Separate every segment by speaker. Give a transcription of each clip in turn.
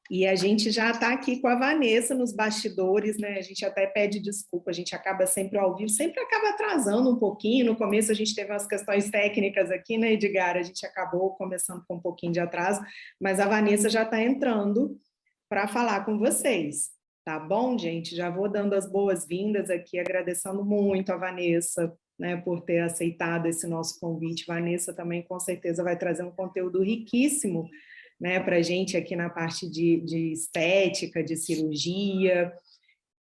Speaker 1: E a gente já está aqui com a Vanessa nos bastidores, né? A gente até pede desculpa, a gente acaba sempre ao vivo, sempre acaba atrasando um pouquinho. No começo a gente teve umas questões técnicas aqui, né, Edgar? A gente acabou começando com um pouquinho de atraso, mas a Vanessa já está entrando para falar com vocês, tá bom, gente? Já vou dando as boas-vindas aqui, agradecendo muito a Vanessa, né, por ter aceitado esse nosso convite. Vanessa também, com certeza, vai trazer um conteúdo riquíssimo, né, para a gente aqui na parte de estética, de cirurgia.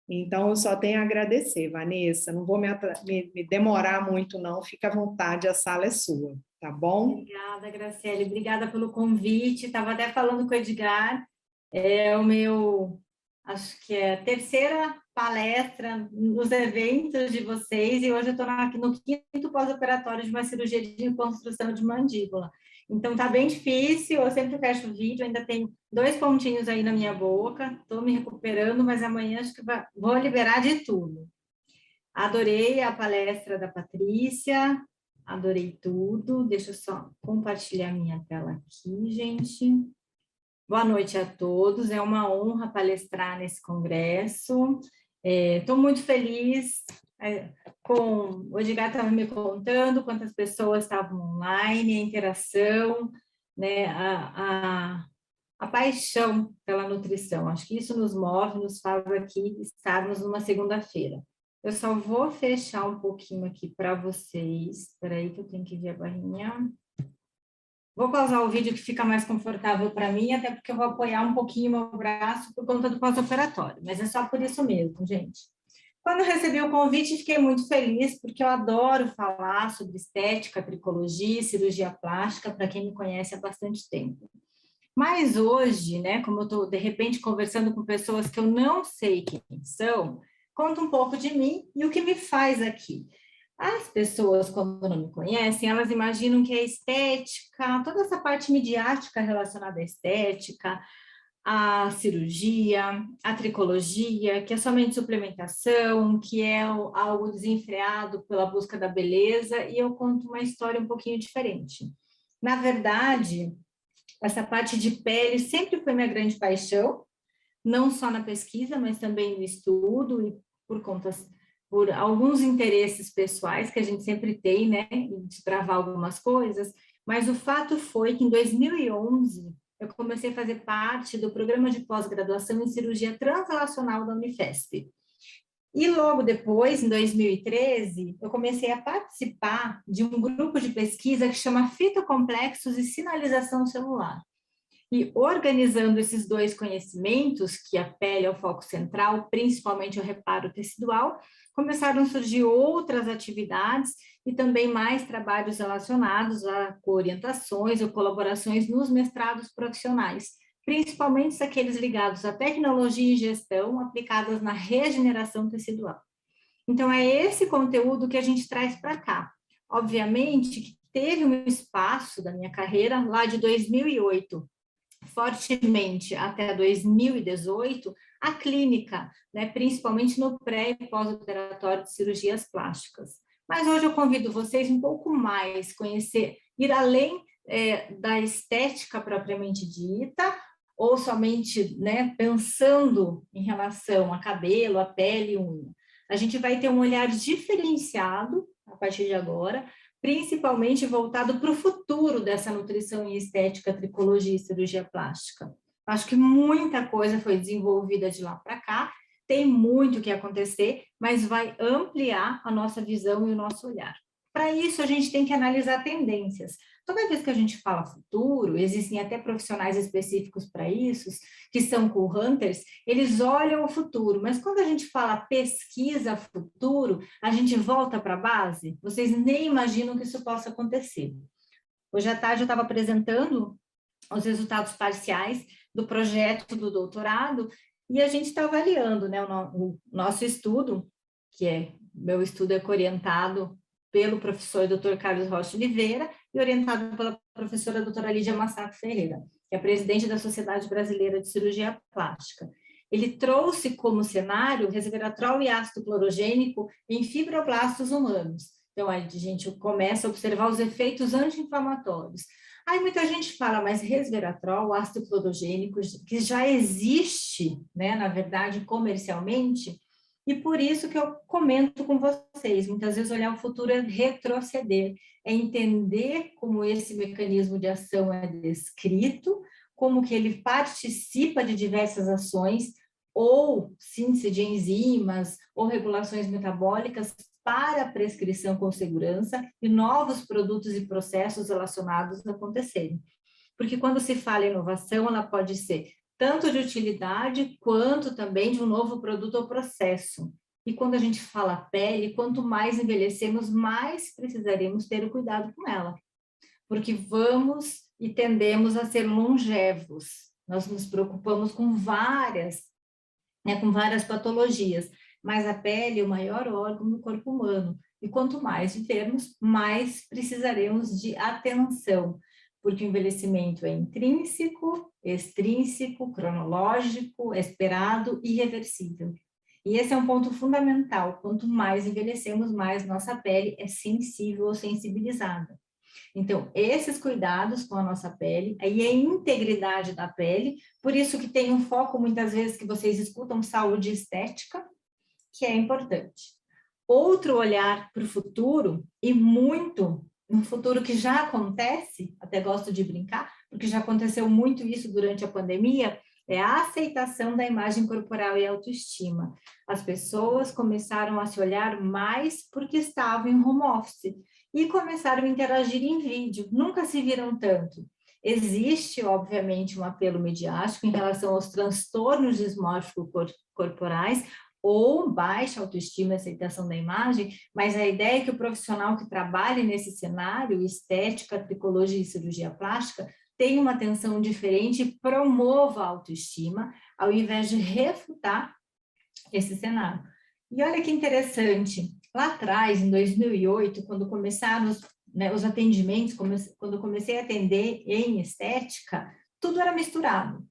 Speaker 1: Então, eu só tenho a agradecer, Vanessa. Não vou me demorar muito, não. Fica à vontade, a sala é sua, tá bom?
Speaker 2: Obrigada, Graciele. Obrigada pelo convite. Estava até falando com o Edgar. É o meu, acho que é a terceira palestra nos eventos de vocês, e hoje eu estou no 5º pós-operatório de uma cirurgia de reconstrução de mandíbula. Então, tá bem difícil, eu sempre fecho o vídeo, ainda tenho 2 pontinhos aí na minha boca, estou me recuperando, mas amanhã acho que vou liberar de tudo. Adorei a palestra da Patrícia, adorei tudo. Deixa eu só compartilhar minha tela aqui, gente. Boa noite a todos, é uma honra palestrar nesse congresso. Estou muito feliz com o Edgar estava me contando quantas pessoas estavam online, a interação, né, a paixão pela nutrição. Acho que isso nos move, nos faz aqui estarmos numa segunda-feira. Eu só vou fechar um pouquinho aqui para vocês. Espera aí que eu tenho que ver a barrinha. Vou pausar o vídeo que fica mais confortável para mim, até porque eu vou apoiar um pouquinho meu braço por conta do pós-operatório, mas é só por isso mesmo, gente. Quando eu recebi o convite, fiquei muito feliz, porque eu adoro falar sobre estética, tricologia, cirurgia plástica, para quem me conhece há bastante tempo. Mas hoje, né, como eu estou, de repente, conversando com pessoas que eu não sei quem são, conta um pouco de mim e o que me faz aqui. As pessoas, quando não me conhecem, elas imaginam que a estética, toda essa parte midiática relacionada à estética, a cirurgia, a tricologia, que é somente suplementação, que é algo desenfreado pela busca da beleza, e eu conto uma história um pouquinho diferente. Na verdade, essa parte de pele sempre foi minha grande paixão, não só na pesquisa, mas também no estudo e por alguns interesses pessoais que a gente sempre tem, né, de travar algumas coisas, mas o fato foi que em 2011 eu comecei a fazer parte do programa de pós-graduação em cirurgia translacional da Unifesp. E logo depois, em 2013, eu comecei a participar de um grupo de pesquisa que chama Fitocomplexos e Sinalização Celular. E organizando esses 2 conhecimentos, que a pele é o foco central, principalmente o reparo tecidual, começaram a surgir outras atividades e também mais trabalhos relacionados a orientações ou colaborações nos mestrados profissionais, principalmente aqueles ligados à tecnologia e gestão aplicadas na regeneração tecidual. Então, é esse conteúdo que a gente traz para cá. Obviamente que teve um espaço da minha carreira lá de 2008, fortemente até 2018, a clínica, né, principalmente no pré e pós-operatório de cirurgias plásticas. Mas hoje eu convido vocês um pouco mais conhecer, ir além da estética propriamente dita, ou somente, né, pensando em relação a cabelo, a pele e unha. A gente vai ter um olhar diferenciado a partir de agora, principalmente voltado para o futuro dessa nutrição e estética, tricologia e cirurgia plástica. Acho que muita coisa foi desenvolvida de lá para cá, tem muito o que acontecer, mas vai ampliar a nossa visão e o nosso olhar. Para isso, a gente tem que analisar tendências. Toda vez que a gente fala futuro, existem até profissionais específicos para isso, que são cool hunters, eles olham o futuro, mas quando a gente fala pesquisa futuro, a gente volta para a base, vocês nem imaginam que isso possa acontecer. Hoje à tarde eu estava apresentando os resultados parciais do projeto do doutorado e a gente está avaliando, né, o nosso estudo, meu estudo é orientado pelo professor Dr. Carlos Rocha Oliveira e orientado pela professora doutora Lídia Massaco Ferreira, que é presidente da Sociedade Brasileira de Cirurgia Plástica. Ele trouxe como cenário resveratrol e ácido clorogênico em fibroblastos humanos. Então, a gente começa a observar os efeitos anti-inflamatórios. Aí muita gente fala, mas resveratrol, ácido clorogênico, que já existe, né, na verdade, comercialmente, e por isso que eu comento com vocês, muitas vezes olhar o futuro é retroceder, é entender como esse mecanismo de ação é descrito, como que ele participa de diversas ações, ou síntese de enzimas, ou regulações metabólicas, para a prescrição com segurança e novos produtos e processos relacionados acontecerem. Porque quando se fala em inovação, ela pode ser tanto de utilidade, quanto também de um novo produto ou processo. E quando a gente fala pele, quanto mais envelhecemos, mais precisaremos ter o cuidado com ela. Porque vamos e tendemos a ser longevos. Nós nos preocupamos com várias patologias, mas a pele é o maior órgão do corpo humano, e quanto mais vivermos, mais precisaremos de atenção, porque o envelhecimento é intrínseco, extrínseco, cronológico, esperado e irreversível. E esse é um ponto fundamental, quanto mais envelhecemos, mais nossa pele é sensível ou sensibilizada. Então, esses cuidados com a nossa pele, aí a integridade da pele, por isso que tem um foco, muitas vezes, que vocês escutam, saúde estética, que é importante. Outro olhar para o futuro, e muito, um futuro que já acontece, até gosto de brincar, porque já aconteceu muito isso durante a pandemia, é a aceitação da imagem corporal e autoestima. As pessoas começaram a se olhar mais porque estavam em home office, e começaram a interagir em vídeo, nunca se viram tanto. Existe, obviamente, um apelo midiático em relação aos transtornos dismórficos corporais ou baixa autoestima e aceitação da imagem, mas a ideia é que o profissional que trabalha nesse cenário, estética, tricologia e cirurgia plástica, tenha uma atenção diferente e promova a autoestima, ao invés de refutar esse cenário. E olha que interessante, lá atrás, em 2008, quando começaram os atendimentos, quando comecei a atender em estética, tudo era misturado.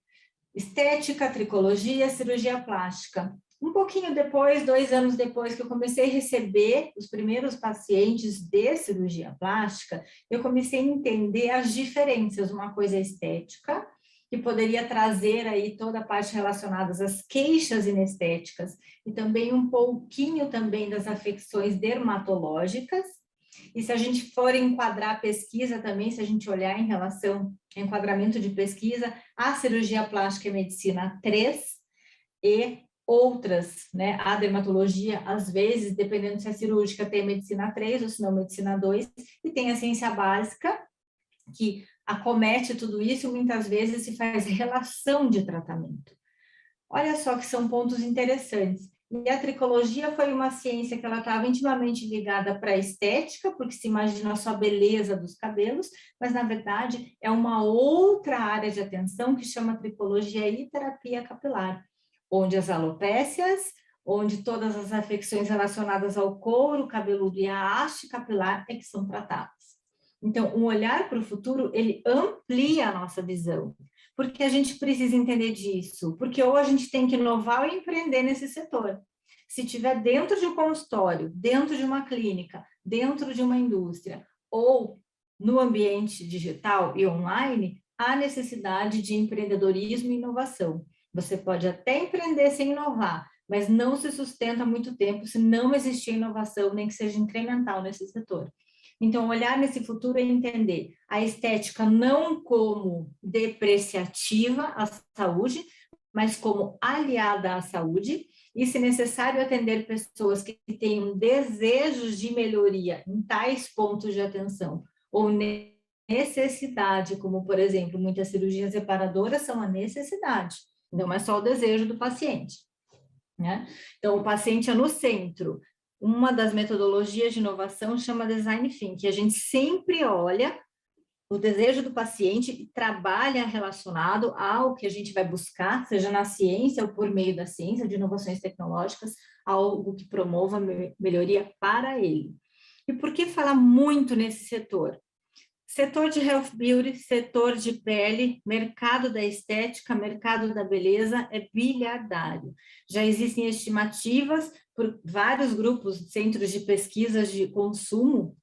Speaker 2: Estética, tricologia, cirurgia plástica. Um pouquinho depois, 2 anos depois que eu comecei a receber os primeiros pacientes de cirurgia plástica, eu comecei a entender as diferenças. Uma coisa é estética, que poderia trazer aí toda a parte relacionada às queixas inestéticas e também um pouquinho também das afecções dermatológicas. E se a gente for enquadrar a pesquisa também, se a gente olhar em relação ao enquadramento de pesquisa, a cirurgia plástica é medicina 3 e outras, né, a dermatologia, às vezes, dependendo se é cirúrgica, tem medicina 3 ou se não medicina 2, e tem a ciência básica, que acomete tudo isso, muitas vezes se faz relação de tratamento. Olha só que são pontos interessantes. E a tricologia foi uma ciência que ela estava intimamente ligada para a estética, porque se imagina só a beleza dos cabelos, mas na verdade é uma outra área de atenção que chama tricologia e terapia capilar, onde as alopécias, onde todas as afecções relacionadas ao couro cabeludo e à haste capilar é que são tratadas. Então, um olhar para o futuro, ele amplia a nossa visão, porque a gente precisa entender disso, porque ou a gente tem que inovar ou empreender nesse setor. Se tiver dentro de um consultório, dentro de uma clínica, dentro de uma indústria, ou no ambiente digital e online, há necessidade de empreendedorismo e inovação. Você pode até empreender sem inovar, mas não se sustenta muito tempo se não existir inovação, nem que seja incremental nesse setor. Então, olhar nesse futuro é entender a estética não como depreciativa à saúde, mas como aliada à saúde, e, se necessário, atender pessoas que tenham desejos de melhoria em tais pontos de atenção, ou necessidade, como, por exemplo, muitas cirurgias reparadoras são a necessidade, não é só o desejo do paciente, né? Então, o paciente é no centro. Uma das metodologias de inovação chama Design Thinking, que a gente sempre olha o desejo do paciente e trabalha relacionado ao que a gente vai buscar, seja na ciência ou por meio da ciência, de inovações tecnológicas, algo que promova melhoria para ele. E por que falar muito nesse setor? Setor de health beauty, setor de pele, mercado da estética, mercado da beleza é bilhardário. Já existem estimativas por vários grupos, centros de pesquisas de consumo,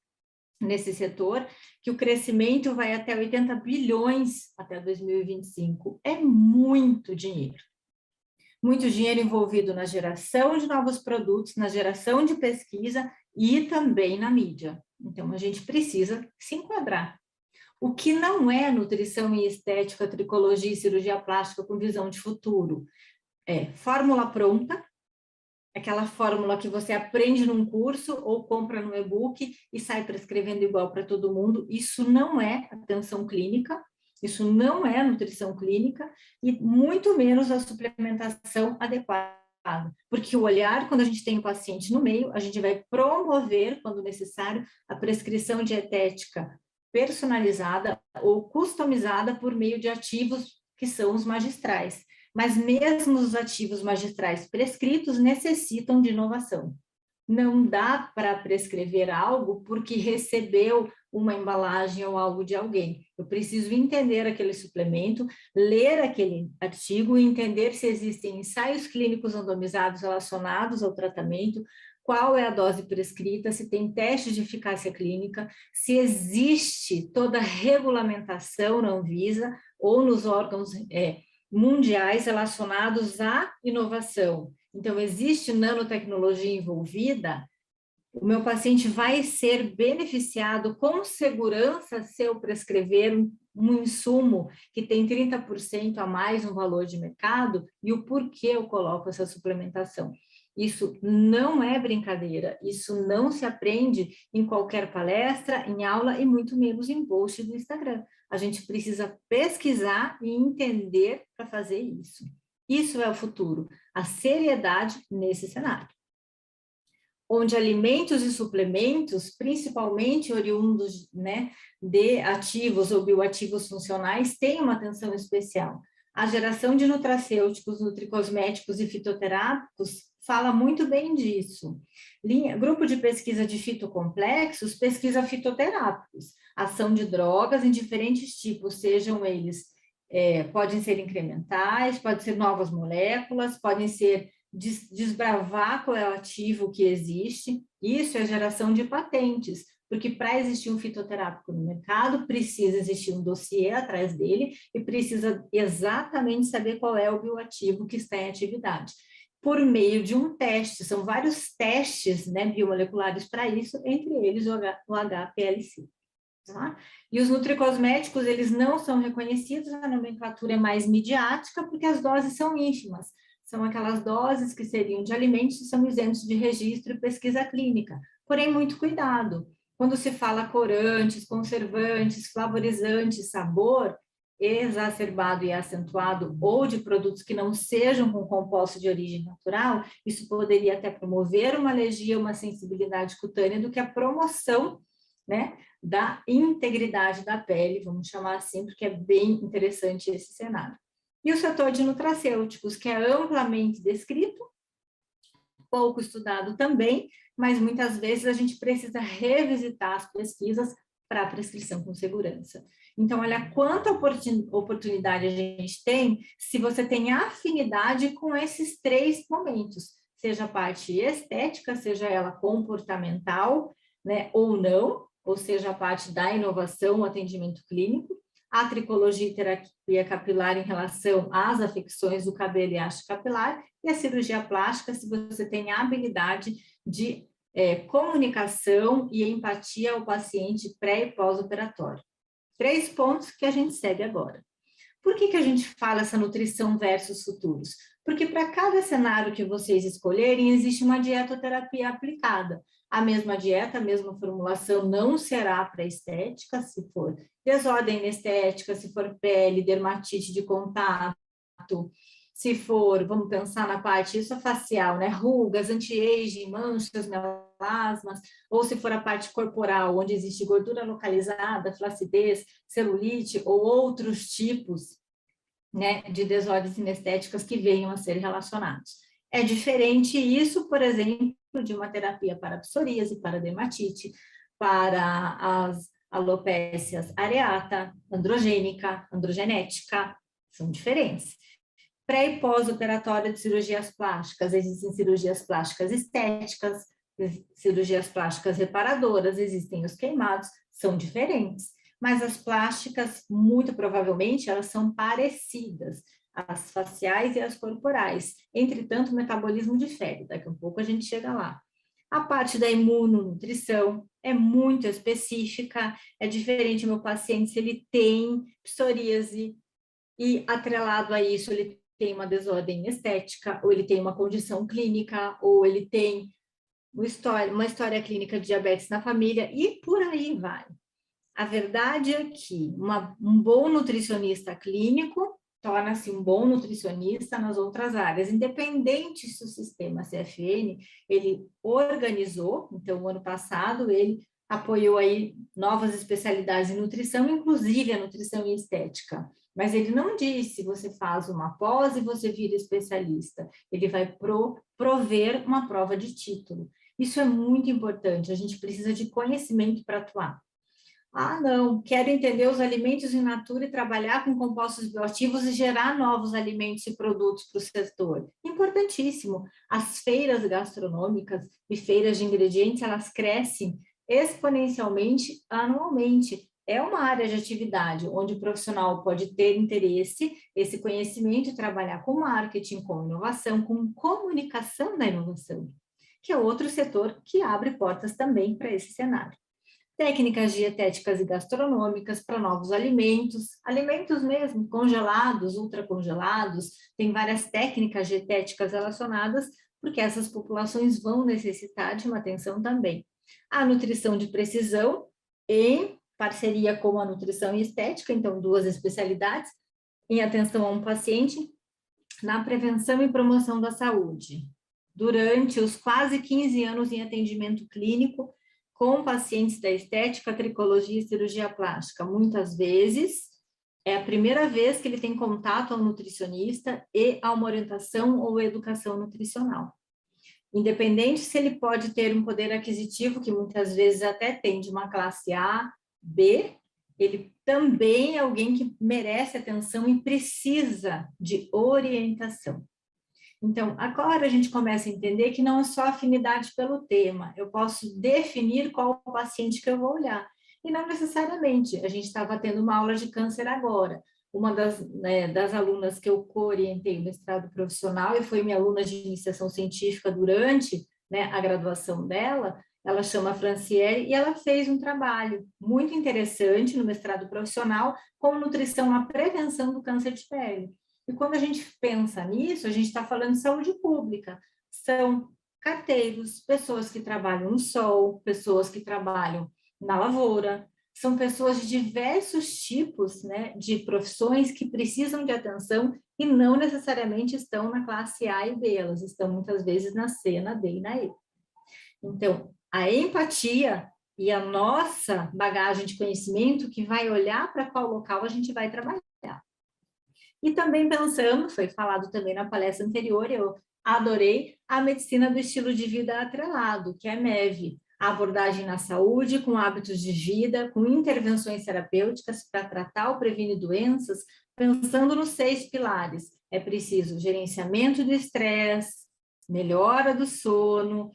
Speaker 2: nesse setor, que o crescimento vai até 80 bilhões até 2025. É muito dinheiro. Muito dinheiro envolvido na geração de novos produtos, na geração de pesquisa e também na mídia. Então, a gente precisa se enquadrar. O que não é nutrição e estética, tricologia e cirurgia plástica com visão de futuro? É fórmula pronta, aquela fórmula que você aprende num curso ou compra no e-book e sai prescrevendo igual para todo mundo. Isso não é atenção clínica, isso não é nutrição clínica e muito menos a suplementação adequada. Porque o olhar, quando a gente tem o paciente no meio, a gente vai promover, quando necessário, a prescrição dietética personalizada ou customizada por meio de ativos que são os magistrais. Mas mesmo os ativos magistrais prescritos necessitam de inovação. Não dá para prescrever algo porque recebeu uma embalagem ou algo de alguém. Eu preciso entender aquele suplemento, ler aquele artigo e entender se existem ensaios clínicos randomizados relacionados ao tratamento, qual é a dose prescrita, se tem testes de eficácia clínica, se existe toda a regulamentação na Anvisa ou nos órgãos mundiais relacionados à inovação. Então, existe nanotecnologia envolvida, o meu paciente vai ser beneficiado com segurança se eu prescrever um insumo que tem 30% a mais no valor de mercado e o porquê eu coloco essa suplementação. Isso não é brincadeira, isso não se aprende em qualquer palestra, em aula e muito menos em post do Instagram. A gente precisa pesquisar e entender para fazer isso. Isso é o futuro, a seriedade nesse cenário. Onde alimentos e suplementos, principalmente oriundos, né, de ativos ou bioativos funcionais, têm uma atenção especial. A geração de nutracêuticos, nutricosméticos e fitoterápicos fala muito bem disso. Grupo de pesquisa de fitocomplexos pesquisa fitoterápicos, ação de drogas em diferentes tipos, sejam eles, podem ser incrementais, podem ser novas moléculas, podem ser desbravar qual é o ativo que existe. Isso é geração de patentes, porque para existir um fitoterápico no mercado, precisa existir um dossiê atrás dele e precisa exatamente saber qual é o bioativo que está em atividade. Por meio de um teste, são vários testes, né, biomoleculares para isso, entre eles o HPLC. Tá? E os nutricosméticos, eles não são reconhecidos, a nomenclatura é mais midiática, porque as doses são ínfimas. São aquelas doses que seriam de alimentos que são isentos de registro e pesquisa clínica. Porém, muito cuidado. Quando se fala corantes, conservantes, flavorizantes, sabor exacerbado e acentuado ou de produtos que não sejam com composto de origem natural, isso poderia até promover uma alergia, uma sensibilidade cutânea do que a promoção, né, da integridade da pele, vamos chamar assim, porque é bem interessante esse cenário. E o setor de nutracêuticos, que é amplamente descrito, pouco estudado também, mas muitas vezes a gente precisa revisitar as pesquisas para a prescrição com segurança. Então, olha quanta oportunidade a gente tem se você tem afinidade com esses três momentos, seja a parte estética, seja ela comportamental, né, ou não, ou seja a parte da inovação, o atendimento clínico, a tricologia e terapia capilar em relação às afecções do cabelo e haste capilar, e a cirurgia plástica, se você tem a habilidade de comunicação e empatia ao paciente pré e pós-operatório. 3 pontos que a gente segue agora. Por que a gente fala essa nutrição versus futuros? Porque para cada cenário que vocês escolherem, existe uma dietoterapia aplicada. A mesma dieta, a mesma formulação não será para estética, se for desordem estética, se for pele, dermatite de contato, se for, vamos pensar na parte isso facial, né, rugas, anti-aging, manchas, melasmas, ou se for a parte corporal, onde existe gordura localizada, flacidez, celulite ou outros tipos, né, de desordens inestéticas que venham a ser relacionados. É diferente isso, por exemplo, de uma terapia para psoríase, para dermatite, para as alopécias areata, androgênica, androgenética, são diferentes. Pré e pós-operatória de cirurgias plásticas, existem cirurgias plásticas estéticas, cirurgias plásticas reparadoras, existem os queimados, são diferentes. Mas as plásticas, muito provavelmente, elas são parecidas, as faciais e as corporais. Entretanto, o metabolismo difere, daqui a um pouco a gente chega lá. A parte da imunonutrição é muito específica, é diferente o meu paciente se ele tem psoríase e atrelado a isso ele tem uma desordem estética, ou ele tem uma condição clínica, ou ele tem uma história clínica de diabetes na família, e por aí vai. A verdade é que um bom nutricionista clínico torna-se um bom nutricionista nas outras áreas, independente se o sistema CFN, ele organizou, então, o ano passado, ele apoiou aí novas especialidades em nutrição, inclusive a nutrição e estética. Mas ele não disse, você faz uma pós e você vira especialista. Ele vai prover uma prova de título. Isso é muito importante, a gente precisa de conhecimento para atuar. Ah, não, quero entender os alimentos in natura e trabalhar com compostos bioativos e gerar novos alimentos e produtos para o setor. Importantíssimo. As feiras gastronômicas e feiras de ingredientes, elas crescem exponencialmente anualmente. É uma área de atividade onde o profissional pode ter interesse, esse conhecimento e trabalhar com marketing, com inovação, com comunicação da inovação, que é outro setor que abre portas também para esse cenário. Técnicas dietéticas e gastronômicas para novos alimentos, alimentos mesmo, congelados, ultracongelados, tem várias técnicas dietéticas relacionadas, porque essas populações vão necessitar de uma atenção também. A nutrição de precisão, em parceria com a nutrição e estética, então duas especialidades, em atenção a um paciente, na prevenção e promoção da saúde. Durante os quase 15 anos em atendimento clínico, com pacientes da estética, tricologia e cirurgia plástica. Muitas vezes, é a primeira vez que ele tem contato ao nutricionista e a uma orientação ou educação nutricional. Independente se ele pode ter um poder aquisitivo, que muitas vezes até tem de uma classe A, B, ele também é alguém que merece atenção e precisa de orientação. Então, agora a gente começa a entender que não é só afinidade pelo tema, eu posso definir qual o paciente que eu vou olhar. E não necessariamente, a gente estava tendo uma aula de câncer agora. Uma das alunas que eu orientei o mestrado profissional e foi minha aluna de iniciação científica durante a graduação dela, ela chama Franciele, e ela fez um trabalho muito interessante no mestrado profissional com nutrição na prevenção do câncer de pele. E quando a gente pensa nisso, a gente está falando de saúde pública. São carteiros, pessoas que trabalham no sol, pessoas que trabalham na lavoura, são pessoas de diversos tipos de profissões que precisam de atenção e não necessariamente estão na classe A e B, elas estão muitas vezes na C, na D e na E. Então, a empatia e a nossa bagagem de conhecimento que vai olhar para qual local a gente vai trabalhar. E também pensando, foi falado também na palestra anterior, eu adorei a medicina do estilo de vida atrelado, que é MEV, a abordagem na saúde, com hábitos de vida, com intervenções terapêuticas para tratar ou prevenir doenças, pensando nos 6 pilares. É preciso gerenciamento do estresse, melhora do sono,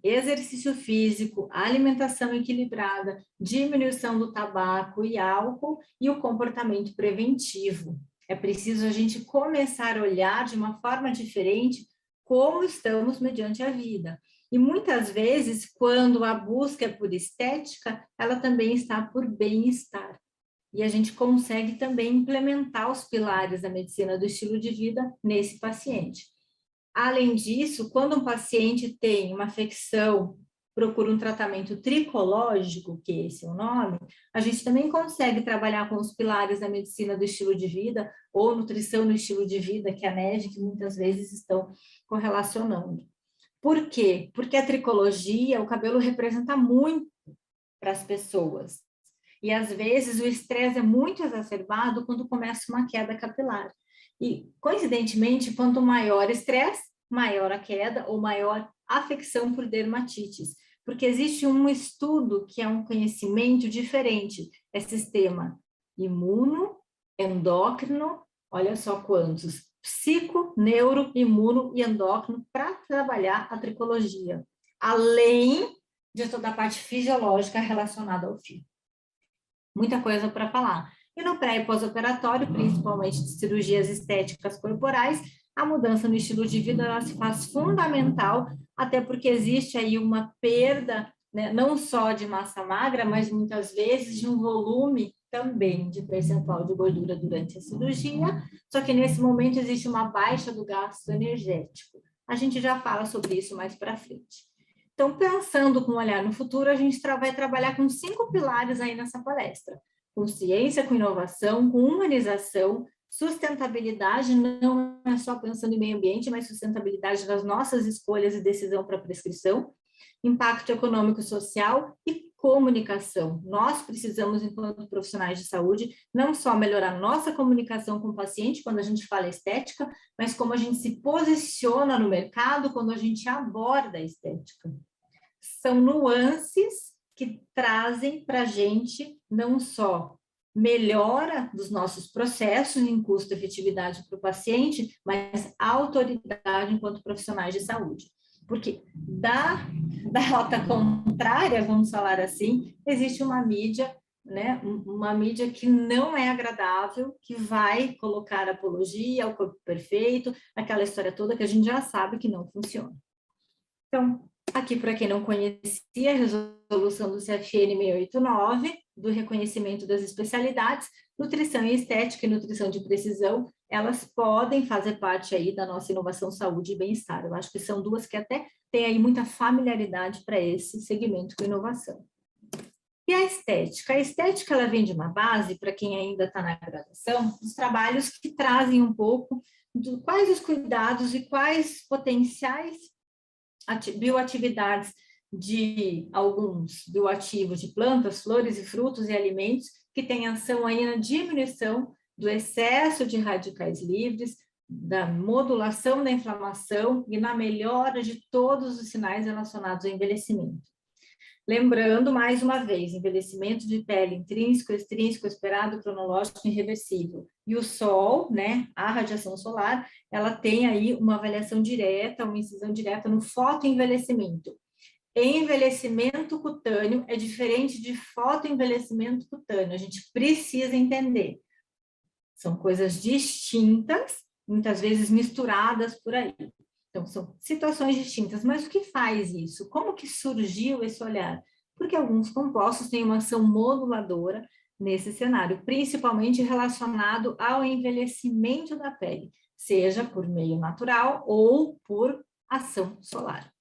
Speaker 2: exercício físico, alimentação equilibrada, diminuição do tabaco e álcool e o comportamento preventivo. É preciso a gente começar a olhar de uma forma diferente como estamos mediante a vida. E muitas vezes, quando a busca é por estética, ela também está por bem-estar. E a gente consegue também implementar os pilares da medicina do estilo de vida nesse paciente. Além disso, quando um paciente tem uma afecção, procura um tratamento tricológico, que esse é o nome, a gente também consegue trabalhar com os pilares da medicina do estilo de vida ou nutrição no estilo de vida, que é a NED, que muitas vezes estão correlacionando. Por quê? Porque a tricologia, o cabelo representa muito para as pessoas. E, às vezes, o estresse é muito exacerbado quando começa uma queda capilar. E, coincidentemente, quanto maior o estresse, maior a queda ou maior afecção por dermatites. Porque existe um estudo que é um conhecimento diferente. É sistema imuno, endócrino, olha só quantos, psico, neuro, imuno e endócrino para trabalhar a tricologia. além de toda a parte fisiológica relacionada ao fio. Muita coisa para falar. E no pré e pós-operatório, principalmente de cirurgias estéticas corporais, a mudança no estilo de vida ela se faz fundamental, até porque existe aí uma perda, né, não só de massa magra, mas muitas vezes de um volume também de percentual de gordura durante a cirurgia, só que nesse momento existe uma baixa do gasto energético. A gente já fala sobre isso mais para frente. Então, pensando com um olhar no futuro, a gente vai trabalhar com 5 pilares aí nessa palestra. Com ciência, com inovação, com humanização, sustentabilidade, não é só pensando em meio ambiente, mas sustentabilidade das nossas escolhas e decisão para prescrição, impacto econômico e social e comunicação. Nós precisamos, enquanto profissionais de saúde, não só melhorar nossa comunicação com o paciente quando a gente fala estética, mas como a gente se posiciona no mercado quando a gente aborda a estética. São nuances que trazem para a gente não só melhora dos nossos processos em custo e efetividade para o paciente, mas autoridade enquanto profissionais de saúde. Porque da rota contrária, vamos falar assim, existe uma mídia, né, uma mídia que não é agradável, que vai colocar apologia ao corpo perfeito, aquela história toda que a gente já sabe que não funciona. Então, aqui, para quem não conhecia, a resolução do CFN 689, do reconhecimento das especialidades, nutrição e estética e nutrição de precisão, elas podem fazer parte aí da nossa inovação, saúde e bem-estar. Eu acho que são duas que até têm aí muita familiaridade para esse segmento com inovação. E a estética? A estética, ela vem de uma base, para quem ainda está na graduação, dos trabalhos que trazem um pouco de quais os cuidados e quais potenciais bioatividades de alguns bioativos de plantas, flores e frutos e alimentos que têm ação aí na diminuição do excesso de radicais livres, da modulação da inflamação e na melhora de todos os sinais relacionados ao envelhecimento. Lembrando, mais uma vez, envelhecimento de pele intrínseco, extrínseco, esperado, cronológico e irreversível. E o sol, né, a radiação solar, ela tem aí uma avaliação direta, uma incisão direta no fotoenvelhecimento. Envelhecimento cutâneo é diferente de fotoenvelhecimento cutâneo, a gente precisa entender. São coisas distintas, muitas vezes misturadas por aí. Então, são situações distintas, mas o que faz isso? Como que surgiu esse olhar? Porque alguns compostos têm uma ação moduladora nesse cenário, principalmente relacionado ao envelhecimento da pele, seja por meio natural ou por ação solar.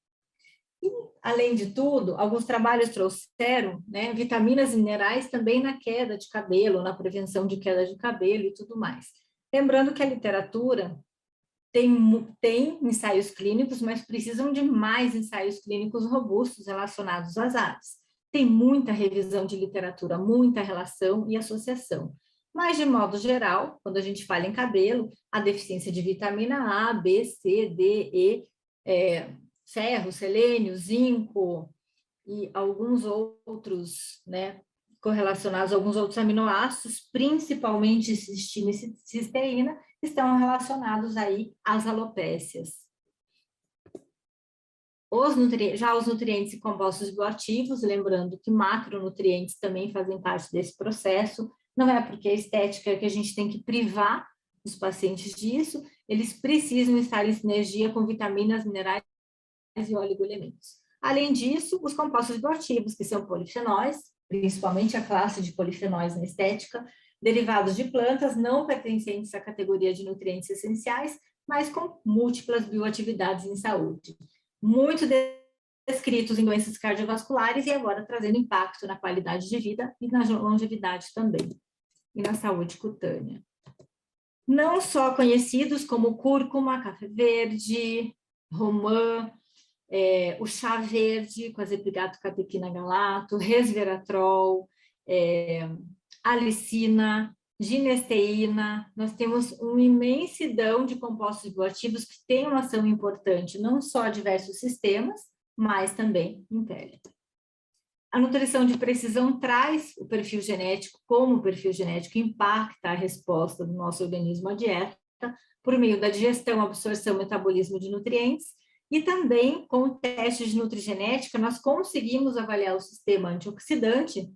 Speaker 2: E, além de tudo, alguns trabalhos trouxeram, né, vitaminas e minerais também na queda de cabelo, na prevenção de queda de cabelo e tudo mais. Lembrando que a literatura tem ensaios clínicos, mas precisam de mais ensaios clínicos robustos relacionados às aves. Tem muita revisão de literatura, muita relação e associação. Mas, de modo geral, quando a gente fala em cabelo, a deficiência de vitamina A, B, C, D, E, ferro, selênio, zinco e alguns outros, né, correlacionados a alguns outros aminoácidos, principalmente cistina e cisteína, estão relacionados aí às alopécias. Já os nutrientes e compostos bioativos, lembrando que macronutrientes também fazem parte desse processo, não é porque a estética é que a gente tem que privar os pacientes disso, eles precisam estar em sinergia com vitaminas, minerais e oligoelementos. Além disso, os compostos bioativos, que são polifenóis, principalmente a classe de polifenóis na estética, derivados de plantas não pertencentes à categoria de nutrientes essenciais, mas com múltiplas bioatividades em saúde. Muito descritos em doenças cardiovasculares e agora trazendo impacto na qualidade de vida e na longevidade também, e na saúde cutânea. Não só conhecidos como cúrcuma, café verde, romã, o chá verde com azepigato, catequina, galato, resveratrol, alicina, ginesteína. Nós temos uma imensidão de compostos bioativos que têm uma ação importante, não só a diversos sistemas, mas também em pele. A nutrição de precisão traz o perfil genético, como o perfil genético impacta a resposta do nosso organismo à dieta, por meio da digestão, absorção e metabolismo de nutrientes, E também, com o teste de nutrigenética, nós conseguimos avaliar o sistema antioxidante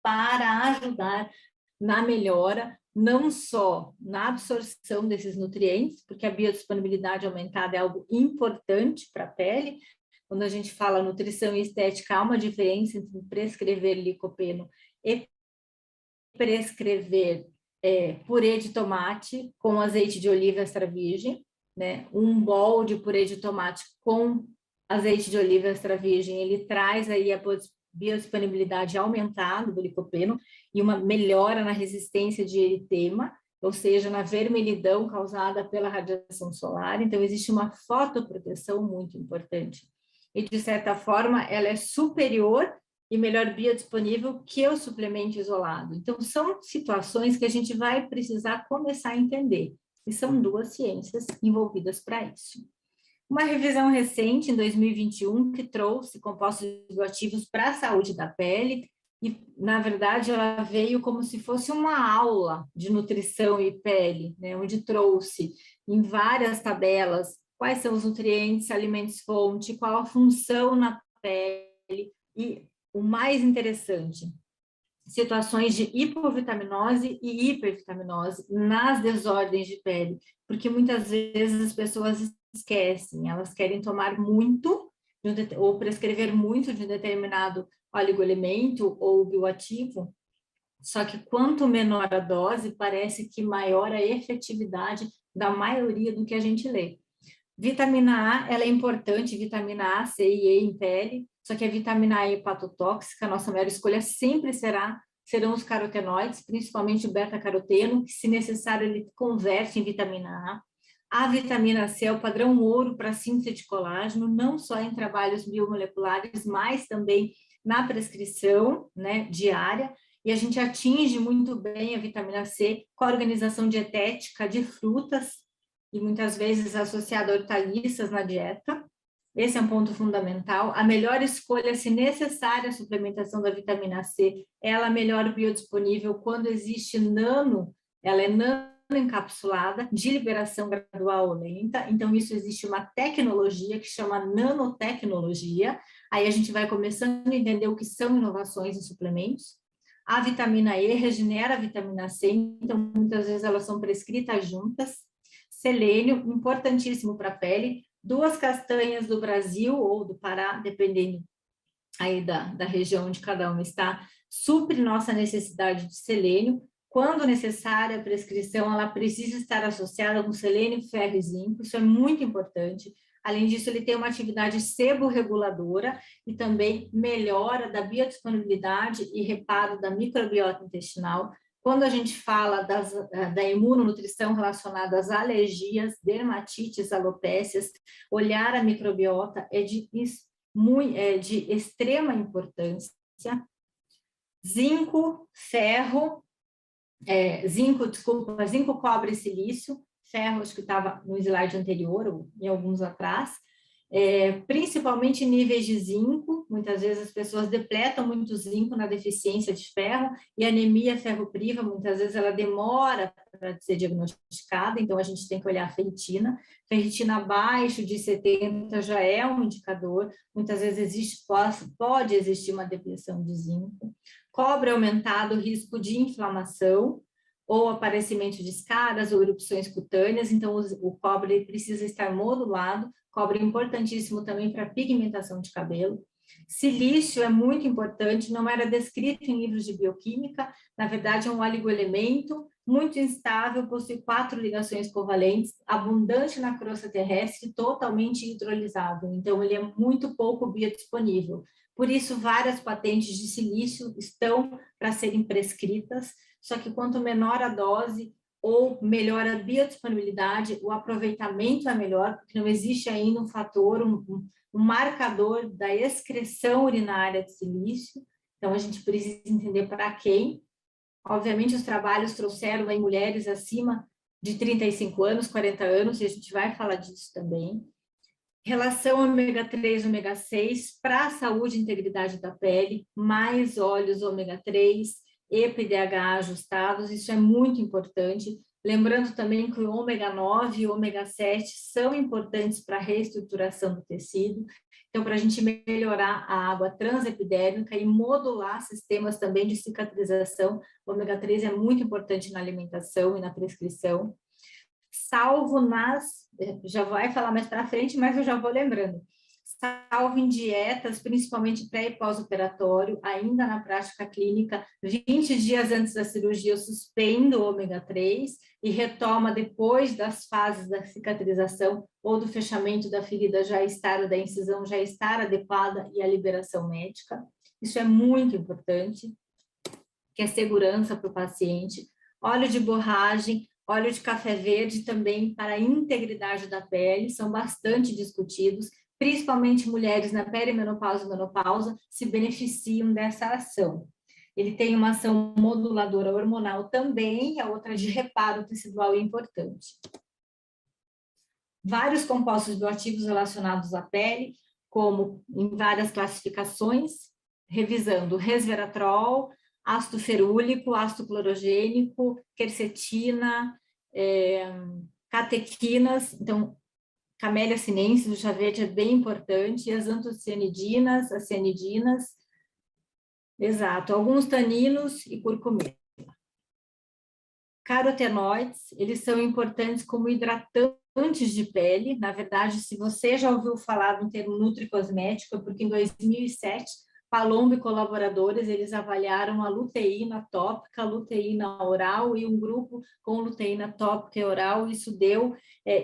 Speaker 2: para ajudar na melhora, não só na absorção desses nutrientes, porque a biodisponibilidade aumentada é algo importante para a pele. Quando a gente fala nutrição e estética, há uma diferença entre prescrever licopeno e prescrever purê de tomate com azeite de oliva extra virgem, né? Um bowl de purê de tomate com azeite de oliva extra virgem, ele traz aí a biodisponibilidade aumentada do licopeno e uma melhora na resistência de eritema, ou seja, na vermelhidão causada pela radiação solar. Então, existe uma fotoproteção muito importante. E, de certa forma, ela é superior e melhor biodisponível que o suplemento isolado. Então, são situações que a gente vai precisar começar a entender. E são duas ciências envolvidas para isso. Uma revisão recente, em 2021, que trouxe compostos bioativos para a saúde da pele, e, na verdade, ela veio como se fosse uma aula de nutrição e pele, né, onde trouxe em várias tabelas quais são os nutrientes, alimentos-fonte, qual a função na pele, e o mais interessante, situações de hipovitaminose e hipervitaminose nas desordens de pele, porque muitas vezes as pessoas esquecem, elas querem tomar muito ou prescrever muito de um determinado oligoelemento ou bioativo, só que quanto menor a dose, parece que maior a efetividade da maioria do que a gente lê. Vitamina A, ela é importante, vitamina A, C e E em pele, só que a vitamina A é hepatotóxica, a nossa maior escolha sempre serão os carotenoides, principalmente o beta-caroteno, que se necessário ele converte em vitamina A. A vitamina C é o padrão ouro para síntese de colágeno, não só em trabalhos biomoleculares, mas também na prescrição, né, diária, e a gente atinge muito bem a vitamina C com a organização dietética de frutas, e muitas vezes associado a hortaliças na dieta. Esse é um ponto fundamental. A melhor escolha, se necessária, a suplementação da vitamina C, ela é melhor biodisponível quando existe ela é nano encapsulada, de liberação gradual ou lenta. Então, isso existe uma tecnologia que chama nanotecnologia. Aí a gente vai começando a entender o que são inovações em suplementos. A vitamina E regenera a vitamina C, então muitas vezes elas são prescritas juntas. Selênio, importantíssimo para a pele. 2 castanhas do Brasil ou do Pará, dependendo aí da região onde cada uma está, supre nossa necessidade de selênio. Quando necessária a prescrição, ela precisa estar associada com selênio, ferro e zinco, isso é muito importante. Além disso, ele tem uma atividade seborreguladora e também melhora da biodisponibilidade e reparo da microbiota intestinal. Quando a gente fala da imunonutrição relacionada às alergias, dermatites, alopécias, olhar a microbiota é de extrema importância. Zinco, ferro, zinco, cobre e silício, ferro, acho que estava no slide anterior, ou em alguns atrás, principalmente níveis de zinco. Muitas vezes as pessoas depletam muito zinco na deficiência de ferro, e a anemia ferropriva, muitas vezes ela demora para ser diagnosticada, então a gente tem que olhar a ferritina. Ferritina abaixo de 70 já é um indicador, muitas vezes pode existir uma depleção de zinco. Cobre aumentado, risco de inflamação, ou aparecimento de escaras ou erupções cutâneas, então o cobre precisa estar modulado. Cobre é importantíssimo também para pigmentação de cabelo. Silício é muito importante, não era descrito em livros de bioquímica, na verdade é um oligoelemento muito instável, possui 4 ligações covalentes, abundante na crosta terrestre, totalmente hidrolisável, então ele é muito pouco biodisponível. Por isso, várias patentes de silício estão para serem prescritas, só que quanto menor a dose, ou melhor a biodisponibilidade, o aproveitamento é melhor, porque não existe ainda um fator, um marcador da excreção urinária de silício. Então, a gente precisa entender para quem. Obviamente, os trabalhos trouxeram em mulheres acima de 35 anos, 40 anos, e a gente vai falar disso também. Relação ômega 3 ômega 6 para a saúde e integridade da pele, mais óleos ômega 3, EPA e DHA ajustados, isso é muito importante. Lembrando também que o ômega 9 e o ômega 7 são importantes para a reestruturação do tecido. Então, para a gente melhorar a água transepidérmica e modular sistemas também de cicatrização, o ômega 3 é muito importante na alimentação e na prescrição. Salvo já vai falar mais para frente, mas eu já vou lembrando. Salvo em dietas, principalmente pré e pós-operatório, ainda na prática clínica, 20 dias antes da cirurgia eu suspendo o ômega 3 e retoma depois das fases da cicatrização ou do fechamento da ferida já estar, ou da incisão já estar adequada e a liberação médica. Isso é muito importante, que é segurança para o paciente. Óleo de borragem, óleo de café verde também para a integridade da pele, são bastante discutidos, principalmente mulheres na perimenopausa e menopausa se beneficiam dessa ação. Ele tem uma ação moduladora hormonal também, a outra de reparo tecidual é importante. Vários compostos bioativos relacionados à pele, como em várias classificações, revisando resveratrol, ácido ferúlico, ácido clorogênico, quercetina, catequinas, então, Camellia sinensis, do chá verde é bem importante, e as antocianidinas, as cianidinas, exato, alguns taninos e curcumina. Carotenoides, eles são importantes como hidratantes de pele. Na verdade, se você já ouviu falar do termo nutricosmético, é porque em 2007, Palombo e colaboradores, eles avaliaram a luteína tópica, a luteína oral e um grupo com luteína tópica e oral. Isso deu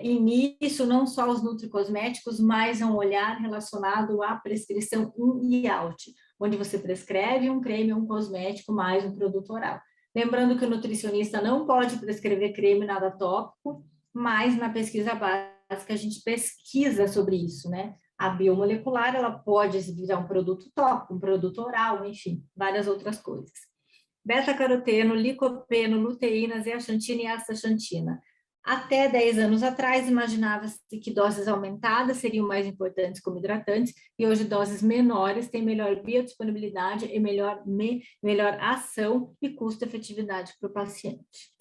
Speaker 2: início não só aos nutricosméticos, mas a um olhar relacionado à prescrição in e out, onde você prescreve um creme, um cosmético, mais um produto oral. Lembrando que o nutricionista não pode prescrever creme nada tópico, mas na pesquisa básica a gente pesquisa sobre isso, né? A biomolecular, ela pode virar um produto tópico, um produto oral, enfim, várias outras coisas. Beta-caroteno, licopeno, luteína, zeaxantina e astaxantina. Até 10 anos atrás, imaginava-se que doses aumentadas seriam mais importantes como hidratantes, e hoje doses menores têm melhor biodisponibilidade e melhor ação e custo-efetividade para o paciente.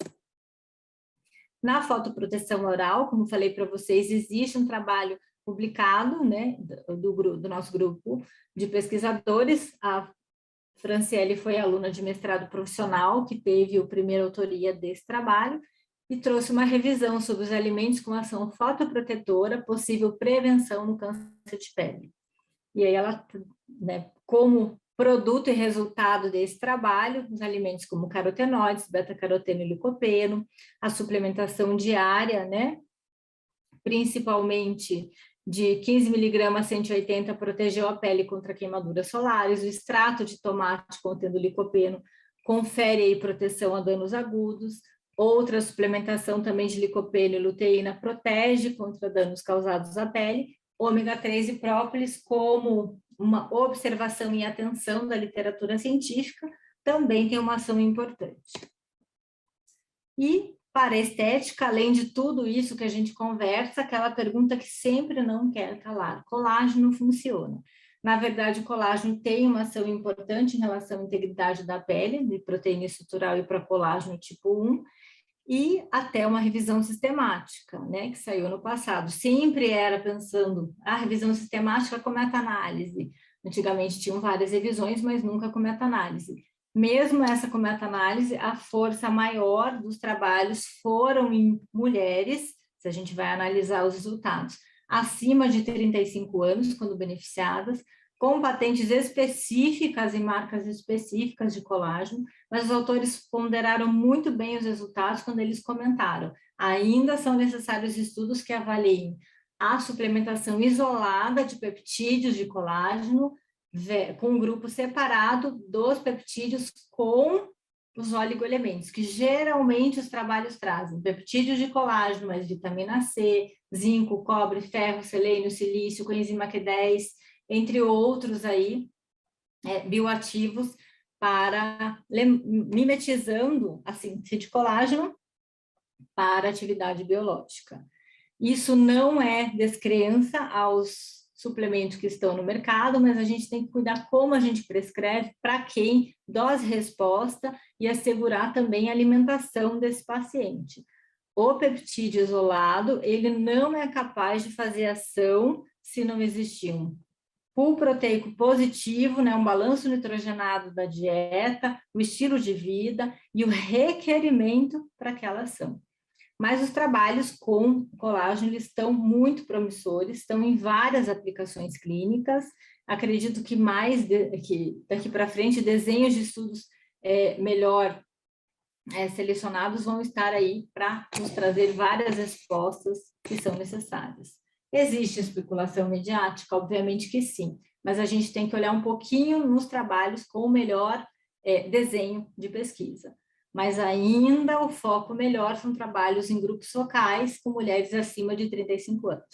Speaker 2: Na fotoproteção oral, como falei para vocês, existe um trabalho publicado, né, do nosso grupo de pesquisadores. A Franciele foi aluna de mestrado profissional, que teve a primeira autoria desse trabalho, e trouxe uma revisão sobre os alimentos com ação fotoprotetora, possível prevenção no câncer de pele. E aí ela, né, como produto e resultado desse trabalho, os alimentos como carotenoides, beta-caroteno e licopeno, a suplementação diária, né, principalmente de 15 mg a 180, protegeu a pele contra queimaduras solares, o extrato de tomate contendo licopeno confere aí proteção a danos agudos, outra suplementação também de licopeno e luteína protege contra danos causados à pele, ômega 3 e própolis, como uma observação e atenção da literatura científica, também tem uma ação importante. E para a estética, além de tudo isso que a gente conversa, aquela pergunta que sempre não quer calar: colágeno funciona? Na verdade, o colágeno tem uma ação importante em relação à integridade da pele, de proteína estrutural e para colágeno tipo 1, e até uma revisão sistemática, né, que saiu no passado. Sempre era pensando a revisão sistemática com meta-análise. Antigamente tinham várias revisões, mas nunca com meta-análise. Mesmo essa com meta-análise, a força maior dos trabalhos foram em mulheres, se a gente vai analisar os resultados, acima de 35 anos, quando beneficiadas, com patentes específicas e marcas específicas de colágeno, mas os autores ponderaram muito bem os resultados quando eles comentaram: ainda são necessários estudos que avaliem a suplementação isolada de peptídeos de colágeno, com um grupo separado dos peptídeos com os oligoelementos, que geralmente os trabalhos trazem peptídeos de colágeno, mais vitamina C, zinco, cobre, ferro, selênio, silício, coenzima Q10, entre outros aí, bioativos, para mimetizando a síntese de colágeno para atividade biológica. Isso não é descrença aos suplementos que estão no mercado, mas a gente tem que cuidar como a gente prescreve, para quem, dose resposta, e assegurar também a alimentação desse paciente. o peptídeo isolado, ele não é capaz de fazer ação se não existir um pool proteico positivo, né, um balanço nitrogenado da dieta, o estilo de vida e o requerimento para aquela ação. Mas os trabalhos com colágeno eles estão muito promissores, estão em várias aplicações clínicas. Acredito que que daqui para frente desenhos de estudos melhor selecionados vão estar aí para nos trazer várias respostas que são necessárias. Existe especulação mediática? Obviamente que sim, mas a gente tem que olhar um pouquinho nos trabalhos com o melhor desenho de pesquisa. Mas ainda o foco melhor são trabalhos em grupos focais com mulheres acima de 35 anos.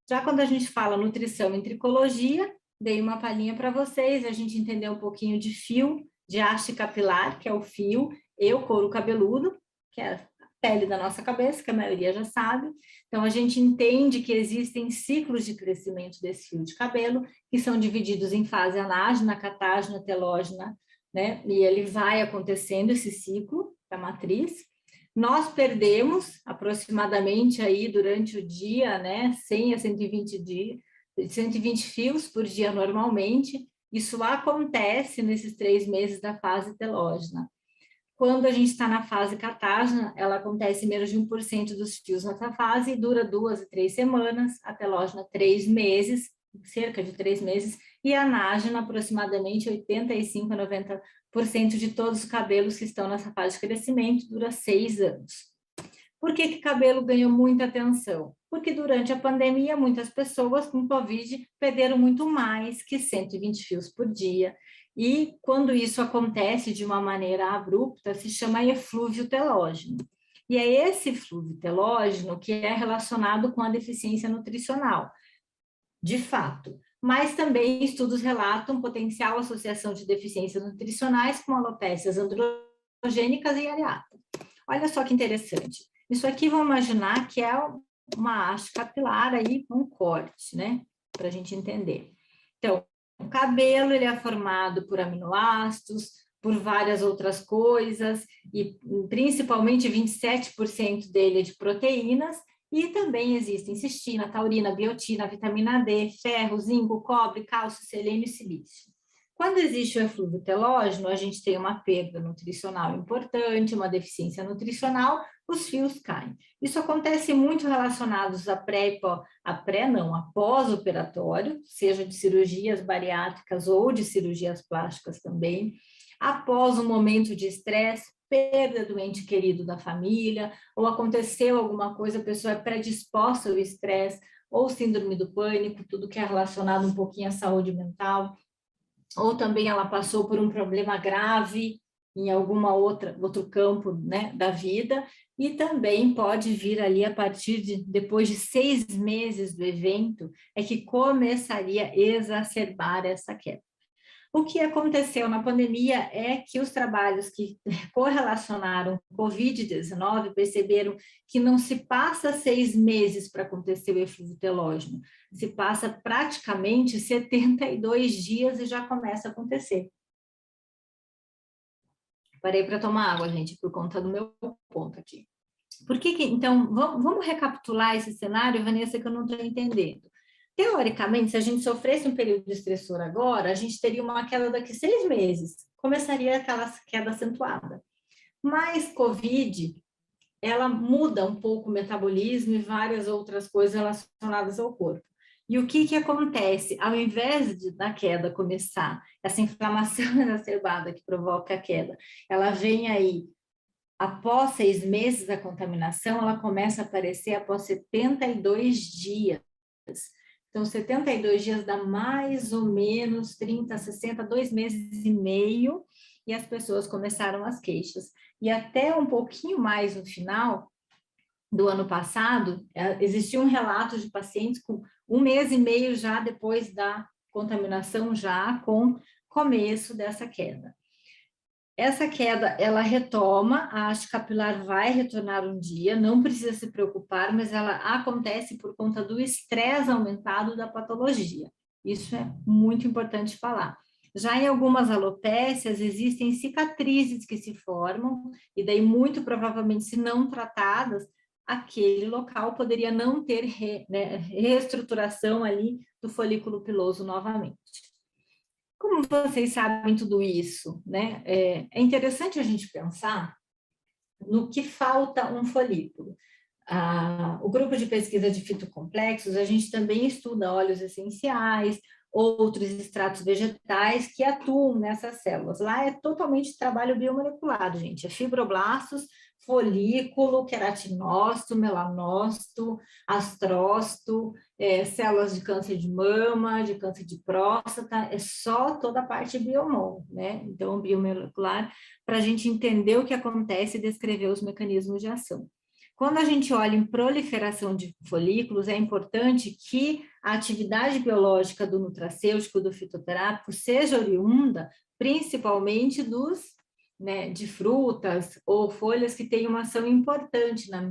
Speaker 2: Já quando a gente fala nutrição e tricologia, dei uma palhinha para vocês, a gente entendeu um pouquinho de fio, de haste capilar, que é o fio, e o couro cabeludo, que é a pele da nossa cabeça, que a maioria já sabe. Então, a gente entende que existem ciclos de crescimento desse fio de cabelo, que são divididos em fase anágena, catágena, telógena, né? E ele vai acontecendo esse ciclo da matriz. Nós perdemos aproximadamente aí durante o dia, né, 100 a 120 fios por dia normalmente. Isso acontece nesses 3 meses da fase telógena. Quando a gente está na fase catágena, ela acontece menos de 1% dos fios nessa fase e dura 2 a 3 semanas, a telógena 3 meses, cerca de 3 meses, e a anágena aproximadamente 85 a 90% de todos os cabelos que estão nessa fase de crescimento, dura 6 anos. Por que que cabelo ganhou muita atenção? Porque durante a pandemia, muitas pessoas com Covid perderam muito mais que 120 fios por dia. E quando isso acontece de uma maneira abrupta, se chama eflúvio telógeno. E é esse eflúvio telógeno que é relacionado com a deficiência nutricional, de fato. Mas também estudos relatam potencial associação de deficiências nutricionais com alopécias androgênicas e areata. Olha só que interessante. Isso aqui, vamos imaginar que é uma haste capilar aí, um corte, né? Para a gente entender. Então, o cabelo, ele é formado por aminoácidos, por várias outras coisas, e principalmente 27% dele é de proteínas, e também existem cistina, taurina, biotina, vitamina D, ferro, zinco, cobre, cálcio, selênio e silício. Quando existe o eflúvio telógeno, a gente tem uma perda nutricional importante, uma deficiência nutricional, os fios caem. Isso acontece muito relacionados a a pós-operatório, seja de cirurgias bariátricas ou de cirurgias plásticas também, após um momento de estresse, perda do ente querido da família, ou aconteceu alguma coisa, a pessoa é predisposta ao estresse, ou síndrome do pânico, tudo que é relacionado um pouquinho à saúde mental, ou também ela passou por um problema grave em outro campo, né, da vida, e também pode vir ali a partir de depois de 6 meses do evento, é que começaria a exacerbar essa queda. O que aconteceu na pandemia é que os trabalhos que correlacionaram Covid-19 perceberam que não se passa 6 meses para acontecer o eflúvio telógeno, se passa praticamente 72 dias e já começa a acontecer. Parei para tomar água, gente, por conta do meu ponto aqui. Então, vamos recapitular esse cenário, Vanessa, que eu não estou entendendo. Teoricamente, se a gente sofresse um período estressor agora, a gente teria uma queda daqui 6 meses. Começaria aquela queda acentuada. Mas Covid, ela muda um pouco o metabolismo e várias outras coisas relacionadas ao corpo. E o que acontece? Ao invés da queda começar, essa inflamação exacerbada que provoca a queda, ela vem aí após 6 meses da contaminação, ela começa a aparecer após 72 dias. Então, 72 dias dá mais ou menos 30, 60, 2 meses e meio, e as pessoas começaram as queixas. E até um pouquinho mais no final do ano passado, existia um relato de pacientes com 1 mês e meio já depois da contaminação, já com começo dessa queda. Essa queda, ela retoma, a haste capilar vai retornar um dia, não precisa se preocupar, mas ela acontece por conta do estresse aumentado da patologia. Isso é muito importante falar. Já em algumas alopécias, existem cicatrizes que se formam, e daí, muito provavelmente, se não tratadas, aquele local poderia não ter reestruturação ali do folículo piloso novamente. Como vocês sabem tudo isso, né? É interessante a gente pensar no que falta um folículo. O grupo de pesquisa de fitocomplexos, a gente também estuda óleos essenciais, outros extratos vegetais que atuam nessas células. Lá é totalmente trabalho biomolecular, gente. É fibroblastos, folículo, queratinócito, melanócito, astrócito, células de câncer de mama, de câncer de próstata, é só toda a parte biomol, né? Então, biomolecular, para a gente entender o que acontece e descrever os mecanismos de ação. Quando a gente olha em proliferação de folículos, é importante que a atividade biológica do nutracêutico, do fitoterápico, seja oriunda principalmente de frutas ou folhas que têm uma ação importante na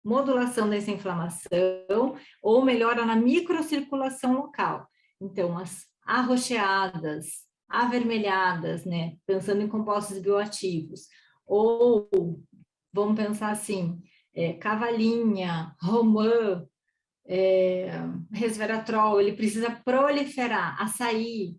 Speaker 2: modulação dessa inflamação ou melhora na microcirculação local. Então, as arroxeadas, avermelhadas, né, pensando em compostos bioativos, ou vamos pensar assim, cavalinha, romã, resveratrol, ele precisa proliferar, açaí,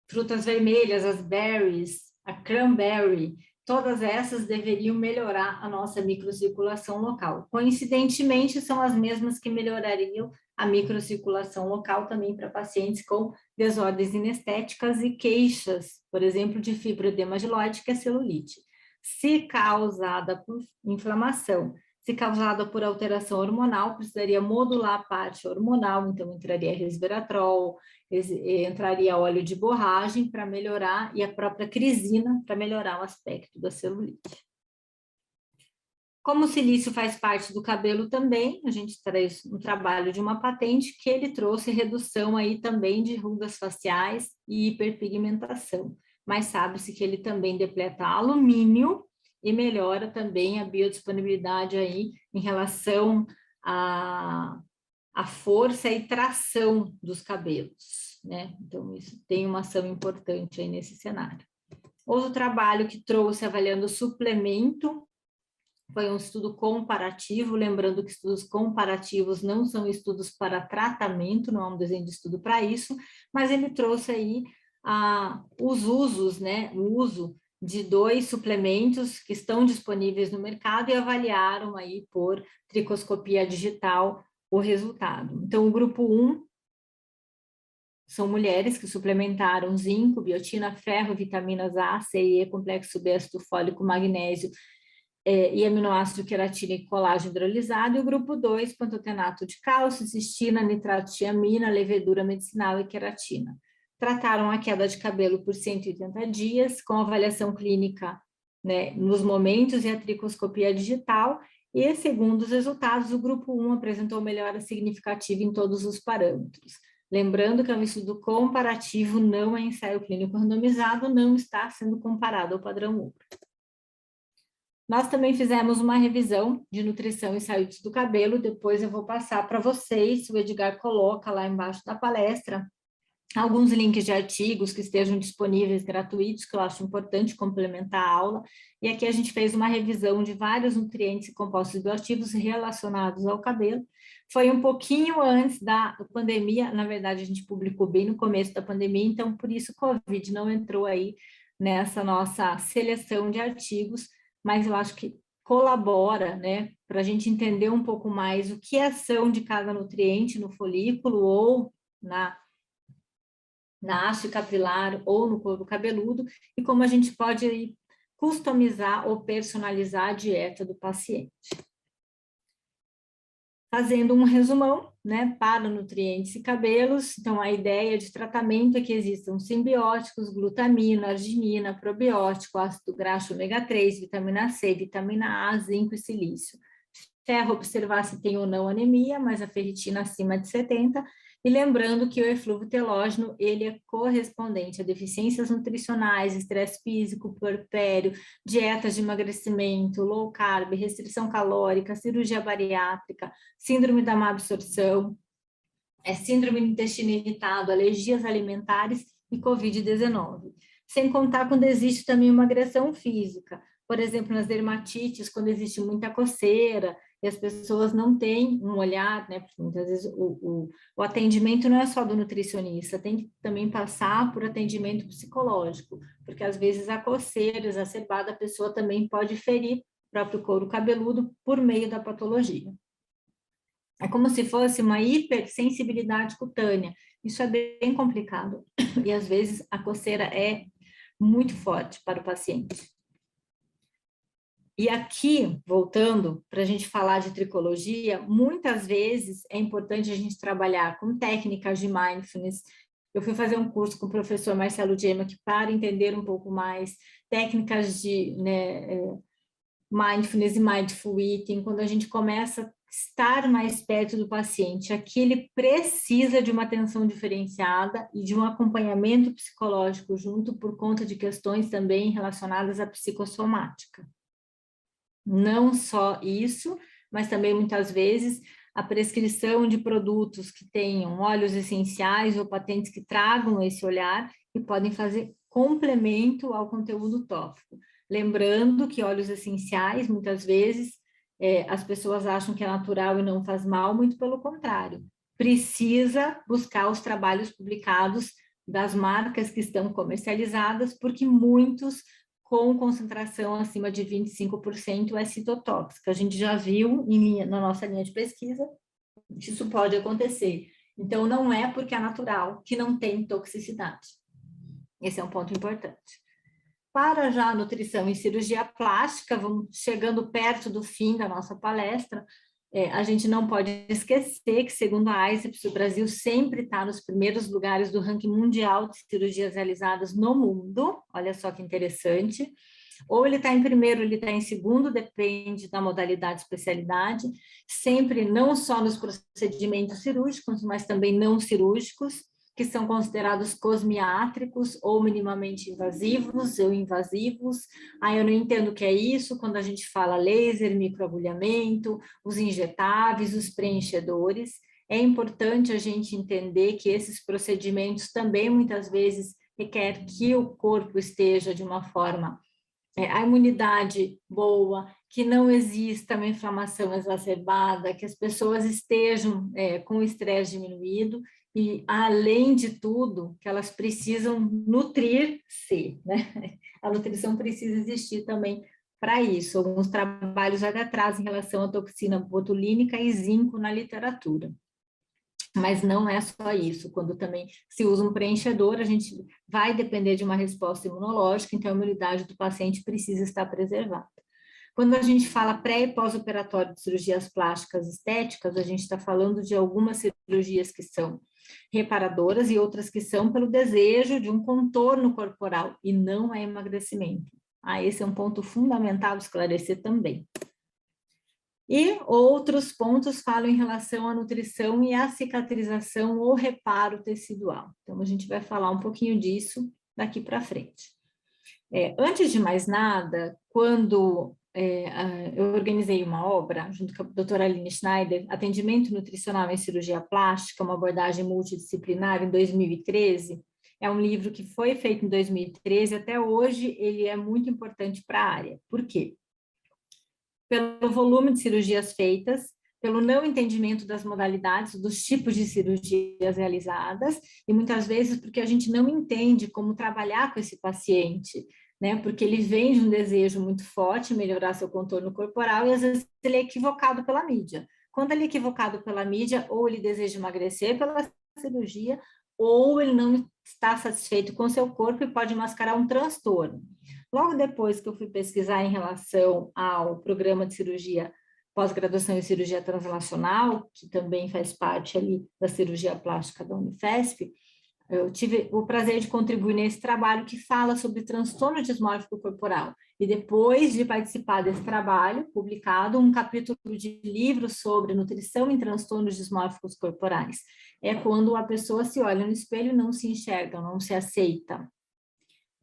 Speaker 2: frutas vermelhas, as berries, a cranberry, todas essas deveriam melhorar a nossa microcirculação local. Coincidentemente, são as mesmas que melhorariam a microcirculação local também para pacientes com desordens inestéticas e queixas, por exemplo, de fibroedema amiloide, celulite. Se causada por inflamação, se causada por alteração hormonal, precisaria modular a parte hormonal, então entraria resveratrol, entraria óleo de borragem para melhorar, e a própria crisina para melhorar o aspecto da celulite. Como o silício faz parte do cabelo também, a gente traz um trabalho de uma patente que ele trouxe redução aí também de rugas faciais e hiperpigmentação, mas sabe-se que ele também depleta alumínio e melhora também a biodisponibilidade aí em relação à força e tração dos cabelos, né? Então, isso tem uma ação importante aí nesse cenário. Outro trabalho que trouxe avaliando o suplemento foi um estudo comparativo, lembrando que estudos comparativos não são estudos para tratamento, não é um desenho de estudo para isso, mas ele trouxe aí os usos, né? O uso de 2 suplementos que estão disponíveis no mercado e avaliaram aí por tricoscopia digital o resultado. Então, o grupo 1 são mulheres que suplementaram zinco, biotina, ferro, vitaminas A, C e E, complexo B, ácido fólico, magnésio e aminoácido, queratina e colágeno hidrolisado. E o grupo 2, pantotenato de cálcio, cistina, nitrato de tiamina, levedura medicinal e queratina. Trataram a queda de cabelo por 180 dias, com avaliação clínica, né, nos momentos e a tricoscopia digital, e segundo os resultados, o grupo 1 apresentou melhora significativa em todos os parâmetros. Lembrando que é um estudo comparativo, não é ensaio clínico randomizado, não está sendo comparado ao padrão ouro. Nós também fizemos uma revisão de nutrição e saúde do cabelo, depois eu vou passar para vocês, o Edgar coloca lá embaixo da palestra, alguns links de artigos que estejam disponíveis gratuitos, que eu acho importante complementar a aula, e aqui a gente fez uma revisão de vários nutrientes e compostos bioativos relacionados ao cabelo. Foi um pouquinho antes da pandemia, na verdade a gente publicou bem no começo da pandemia, então por isso o Covid não entrou aí nessa nossa seleção de artigos, mas eu acho que colabora, né, para a gente entender um pouco mais o que é ação de cada nutriente no folículo ou na haste capilar ou no couro cabeludo, e como a gente pode customizar ou personalizar a dieta do paciente. Fazendo um resumão, né, para nutrientes e cabelos, então a ideia de tratamento é que existam simbióticos, glutamina, arginina, probiótico, ácido graxo ômega 3, vitamina C, vitamina A, zinco e silício. Ferro, observar se tem ou não anemia, mas a ferritina acima de 70, e lembrando que o eflúvio telógeno, ele é correspondente a deficiências nutricionais, estresse físico, puerpério, dietas de emagrecimento, low carb, restrição calórica, cirurgia bariátrica, síndrome da má absorção, síndrome do intestino irritado, alergias alimentares e Covid-19. Sem contar quando existe também uma agressão física, por exemplo, nas dermatites, quando existe muita coceira, e as pessoas não têm um olhar, né? Porque muitas vezes o atendimento não é só do nutricionista, tem que também passar por atendimento psicológico, porque às vezes a coceira exacerbada, a pessoa também pode ferir o próprio couro cabeludo por meio da patologia. É como se fosse uma hipersensibilidade cutânea. Isso é bem complicado. E às vezes a coceira é muito forte para o paciente. E aqui, voltando para a gente falar de tricologia, muitas vezes é importante a gente trabalhar com técnicas de mindfulness. Eu fui fazer um curso com o professor Marcelo Gemach para entender um pouco mais técnicas de mindfulness e mindful eating, quando a gente começa a estar mais perto do paciente. Aqui ele precisa de uma atenção diferenciada e de um acompanhamento psicológico junto por conta de questões também relacionadas à psicossomática. Não só isso, mas também muitas vezes a prescrição de produtos que tenham óleos essenciais ou patentes que tragam esse olhar e podem fazer complemento ao conteúdo tópico. Lembrando que óleos essenciais, muitas vezes, as pessoas acham que é natural e não faz mal, muito pelo contrário. Precisa buscar os trabalhos publicados das marcas que estão comercializadas, porque muitos com concentração acima de 25% é citotóxica. A gente já viu na nossa linha de pesquisa que isso pode acontecer. Então, não é porque é natural que não tem toxicidade. Esse é um ponto importante. Para já a nutrição e cirurgia plástica, vamos chegando perto do fim da nossa palestra, a gente não pode esquecer que, segundo a ISEPS, o Brasil sempre está nos primeiros lugares do ranking mundial de cirurgias realizadas no mundo. Olha só que interessante. Ou ele está em primeiro, ele está em segundo, depende da modalidade, especialidade. Sempre não só nos procedimentos cirúrgicos, mas também não cirúrgicos, que são considerados cosmiátricos ou minimamente invasivos ou invasivos. Eu não entendo o que é isso quando a gente fala laser, microagulhamento, os injetáveis, os preenchedores. É importante a gente entender que esses procedimentos também muitas vezes requer que o corpo esteja de uma forma, a imunidade boa, que não exista uma inflamação exacerbada, que as pessoas estejam com o estresse diminuído, e, além de tudo, que elas precisam nutrir-se, né? A nutrição precisa existir também para isso. Alguns trabalhos até trazem em relação à toxina botulínica e zinco na literatura. Mas não é só isso. Quando também se usa um preenchedor, a gente vai depender de uma resposta imunológica, então a imunidade do paciente precisa estar preservada. Quando a gente fala pré e pós-operatório de cirurgias plásticas estéticas, a gente está falando de algumas cirurgias que são reparadoras e outras que são pelo desejo de um contorno corporal e não é emagrecimento. Esse é um ponto fundamental de esclarecer também. E outros pontos falam em relação à nutrição e à cicatrização ou reparo tecidual. Então, a gente vai falar um pouquinho disso daqui para frente. Antes de mais nada, quando eu organizei uma obra, junto com a doutora Aline Schneider, Atendimento Nutricional em Cirurgia Plástica, uma abordagem multidisciplinar, em 2013, é um livro que foi feito em 2013, até hoje ele é muito importante para a área. Por quê? Pelo volume de cirurgias feitas, pelo não entendimento das modalidades, dos tipos de cirurgias realizadas, e muitas vezes porque a gente não entende como trabalhar com esse paciente, né? Porque ele vem de um desejo muito forte, melhorar seu contorno corporal, e às vezes ele é equivocado pela mídia. Quando ele é equivocado pela mídia, ou ele deseja emagrecer pela cirurgia, ou ele não está satisfeito com seu corpo e pode mascarar um transtorno. Logo depois que eu fui pesquisar em relação ao programa de cirurgia, pós-graduação em cirurgia translacional, que também faz parte ali da cirurgia plástica da Unifesp, eu tive o prazer de contribuir nesse trabalho que fala sobre transtorno dismórfico corporal. E depois de participar desse trabalho, publicado um capítulo de livro sobre nutrição em transtornos dismórficos corporais. É quando a pessoa se olha no espelho e não se enxerga, não se aceita.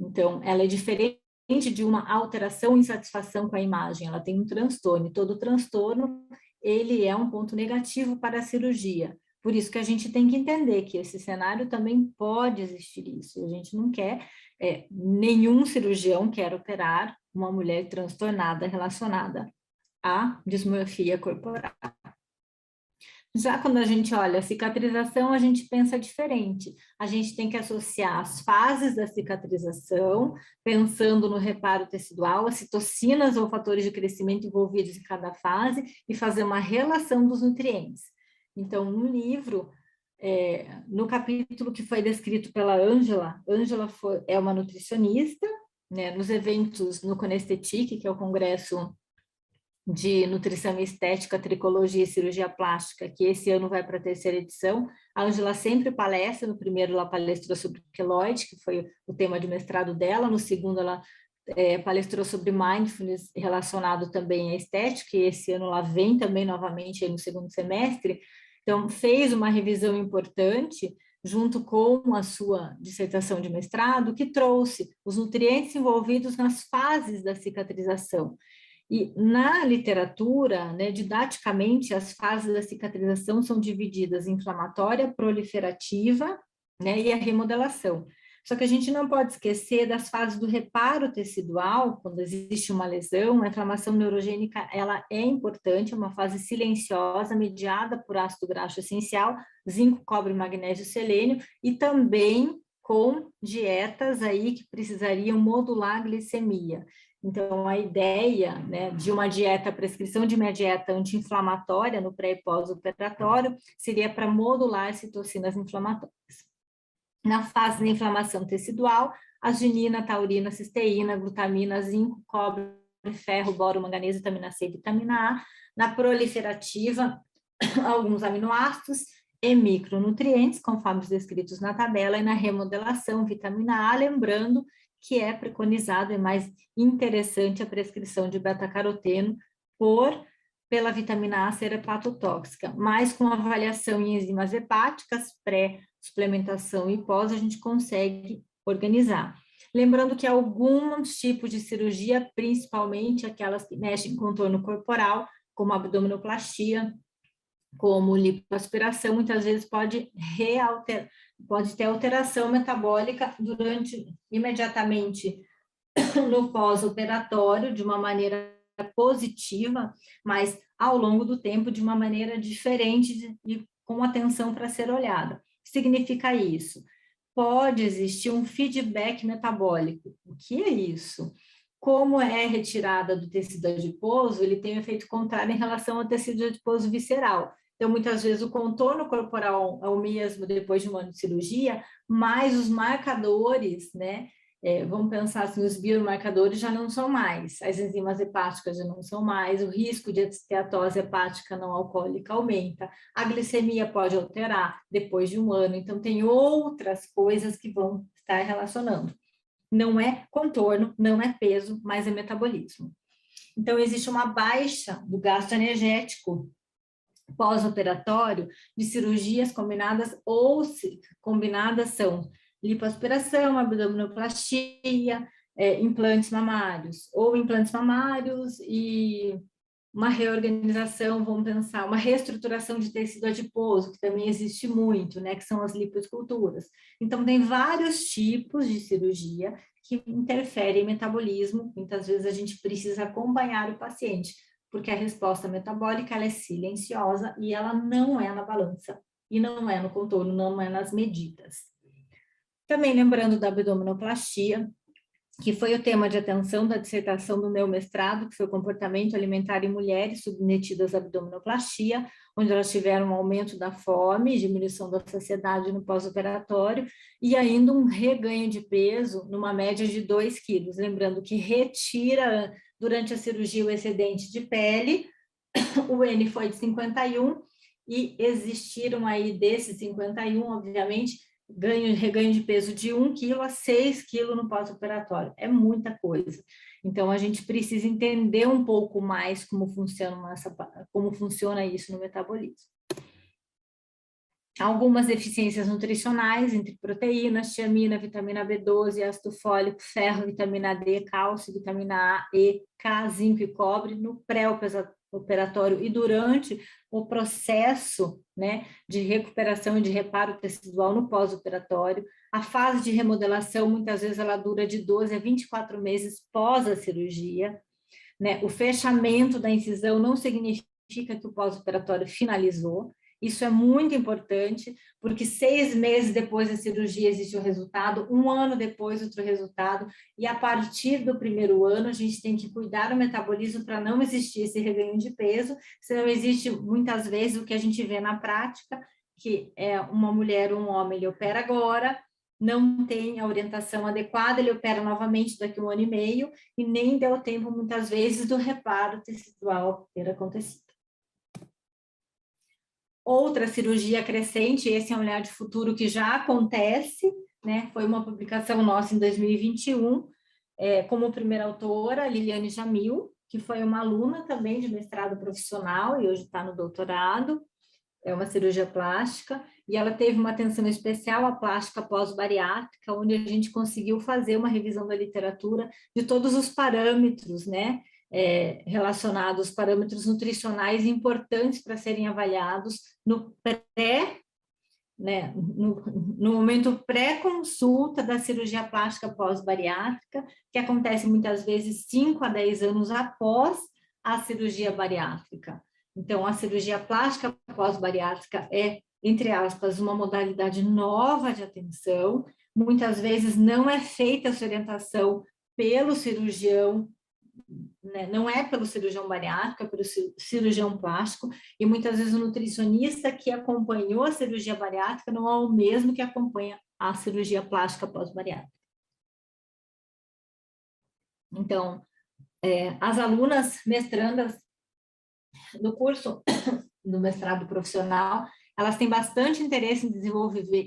Speaker 2: Então, ela é diferente de uma alteração, insatisfação com a imagem, ela tem um transtorno, e todo transtorno, ele é um ponto negativo para a cirurgia, Por isso que a gente tem que entender que esse cenário também pode existir isso. A gente não quer, nenhum cirurgião quer operar uma mulher transtornada relacionada à dismorfia corporal. Já quando a gente olha a cicatrização, a gente pensa diferente. A gente tem que associar as fases da cicatrização, pensando no reparo tecidual, as citocinas ou fatores de crescimento envolvidos em cada fase, e fazer uma relação dos nutrientes. Então, no livro, no capítulo que foi descrito pela Ângela, é uma nutricionista, né, nos eventos no Conestetic, que é o congresso de nutrição e estética, tricologia e cirurgia plástica, que esse ano vai para a 3ª edição. A Ângela sempre palestra, no primeiro ela palestrou sobre queloide, que foi o tema de mestrado dela, no segundo ela palestrou sobre mindfulness relacionado também à estética, e esse ano ela vem também novamente aí no segundo semestre. Então, fez uma revisão importante junto com a sua dissertação de mestrado, que trouxe os nutrientes envolvidos nas fases da cicatrização. E na literatura, né, didaticamente, as fases da cicatrização são divididas em inflamatória, proliferativa, né, e a remodelação. Só que a gente não pode esquecer das fases do reparo tecidual, quando existe uma lesão. A inflamação neurogênica, ela é importante, é uma fase silenciosa, mediada por ácido graxo essencial, zinco, cobre, magnésio, selênio, e também com dietas aí que precisariam modular a glicemia. Então, a ideia, né, de uma dieta, a prescrição de uma dieta anti-inflamatória no pré e pós-operatório seria para modular as citocinas inflamatórias. Na fase da inflamação tecidual, arginina, taurina, cisteína, glutamina, zinco, cobre, ferro, boro, manganês, vitamina C e vitamina A. Na proliferativa, alguns aminoácidos e micronutrientes, conforme os descritos na tabela, e na remodelação, vitamina A, lembrando que é preconizado e mais interessante a prescrição de beta-caroteno pela vitamina A ser hepatotóxica, mas com avaliação em enzimas hepáticas, pré-suplementação e pós, a gente consegue organizar. Lembrando que alguns tipos de cirurgia, principalmente aquelas que mexem em contorno corporal, como abdominoplastia, como lipoaspiração, muitas vezes pode ter alteração metabólica imediatamente no pós-operatório, de uma maneira positiva, mas ao longo do tempo de uma maneira diferente e com atenção para ser olhada. O que significa isso? Pode existir um feedback metabólico. O que é isso? Como é retirada do tecido adiposo, ele tem um efeito contrário em relação ao tecido adiposo visceral. Então, muitas vezes, o contorno corporal é o mesmo depois de um ano de cirurgia, mas os marcadores, né? Vamos pensar assim, os biomarcadores já não são mais, as enzimas hepáticas já não são mais, o risco de esteatose hepática não alcoólica aumenta, a glicemia pode alterar depois de um ano, então tem outras coisas que vão estar relacionando. Não é contorno, não é peso, mas é metabolismo. Então, existe uma baixa do gasto energético pós-operatório de cirurgias combinadas combinadas são lipoaspiração, abdominoplastia, implantes mamários, ou implantes mamários e uma reorganização, vamos pensar, uma reestruturação de tecido adiposo, que também existe muito, né, que são as lipoesculturas. Então, tem vários tipos de cirurgia que interferem em metabolismo, muitas vezes a gente precisa acompanhar o paciente, porque a resposta metabólica ela é silenciosa e ela não é na balança, e não é no contorno, não é nas medidas. Também lembrando da abdominoplastia, que foi o tema de atenção da dissertação do meu mestrado, que foi o comportamento alimentar em mulheres submetidas à abdominoplastia, onde elas tiveram um aumento da fome, diminuição da saciedade no pós-operatório e ainda um reganho de peso numa média de 2 quilos. Lembrando que retira durante a cirurgia o excedente de pele, o N foi de 51 e existiram aí desses 51, obviamente, reganho de peso de 1 quilo a 6 quilos no pós-operatório. É muita coisa. Então, a gente precisa entender um pouco mais como funciona isso no metabolismo. Algumas deficiências nutricionais, entre proteínas, tiamina, vitamina B12, ácido fólico, ferro, vitamina D, cálcio, vitamina A, E, K, zinco e cobre, no pós-operatório e durante o processo, né, de recuperação e de reparo tecidual no pós-operatório. A fase de remodelação, muitas vezes, ela dura de 12 a 24 meses pós a cirurgia, né? O fechamento da incisão não significa que o pós-operatório finalizou. Isso é muito importante, porque 6 meses depois da cirurgia existe o resultado, 1 ano depois outro resultado, e a partir do 1º ano a gente tem que cuidar do metabolismo para não existir esse reganho de peso, senão existe muitas vezes o que a gente vê na prática, que é uma mulher ou um homem, ele opera agora, não tem a orientação adequada, ele opera novamente daqui a 1 ano e meio, e nem deu tempo muitas vezes do reparo tecidual ter acontecido. Outra cirurgia crescente, esse é um olhar de futuro que já acontece, né? Foi uma publicação nossa em 2021, como primeira autora, Liliane Jamil, que foi uma aluna também de mestrado profissional e hoje está no doutorado, é uma cirurgia plástica, e ela teve uma atenção especial à plástica pós-bariátrica, onde a gente conseguiu fazer uma revisão da literatura de todos os parâmetros, né? Relacionados, parâmetros nutricionais importantes para serem avaliados no pré, né, no momento pré-consulta da cirurgia plástica pós-bariátrica, que acontece muitas vezes 5 a 10 anos após a cirurgia bariátrica. Então, a cirurgia plástica pós-bariátrica é, entre aspas, uma modalidade nova de atenção, muitas vezes não é feita essa orientação pelo cirurgião, né? Não é pelo cirurgião bariátrico, é pelo cirurgião plástico, e muitas vezes o nutricionista que acompanhou a cirurgia bariátrica não é o mesmo que acompanha a cirurgia plástica pós-bariátrica. Então, as alunas mestrandas do curso do mestrado profissional, elas têm bastante interesse em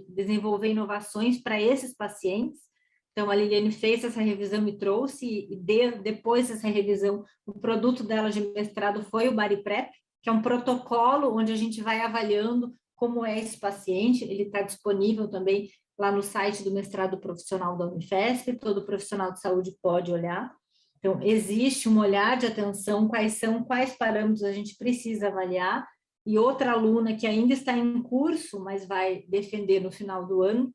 Speaker 2: desenvolver inovações para esses pacientes. Então, a Liliane fez essa revisão e trouxe, e depois dessa revisão, o produto dela de mestrado foi o BariPrep, que é um protocolo onde a gente vai avaliando como é esse paciente. Ele está disponível também lá no site do mestrado profissional da Unifesp, todo profissional de saúde pode olhar. Então, existe um olhar de atenção, quais parâmetros a gente precisa avaliar, e outra aluna que ainda está em curso, mas vai defender no final do ano,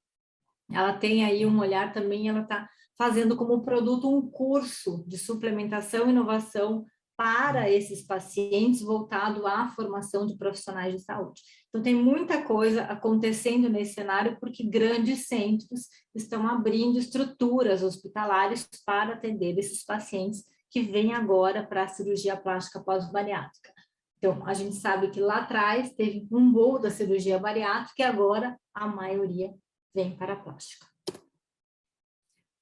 Speaker 2: ela tem aí um olhar também, ela está fazendo como produto um curso de suplementação e inovação para esses pacientes voltado à formação de profissionais de saúde. Então, tem muita coisa acontecendo nesse cenário, porque grandes centros estão abrindo estruturas hospitalares para atender esses pacientes que vêm agora para a cirurgia plástica pós-bariátrica. Então, a gente sabe que lá atrás teve um boom da cirurgia bariátrica e agora a maioria vem para a plástica.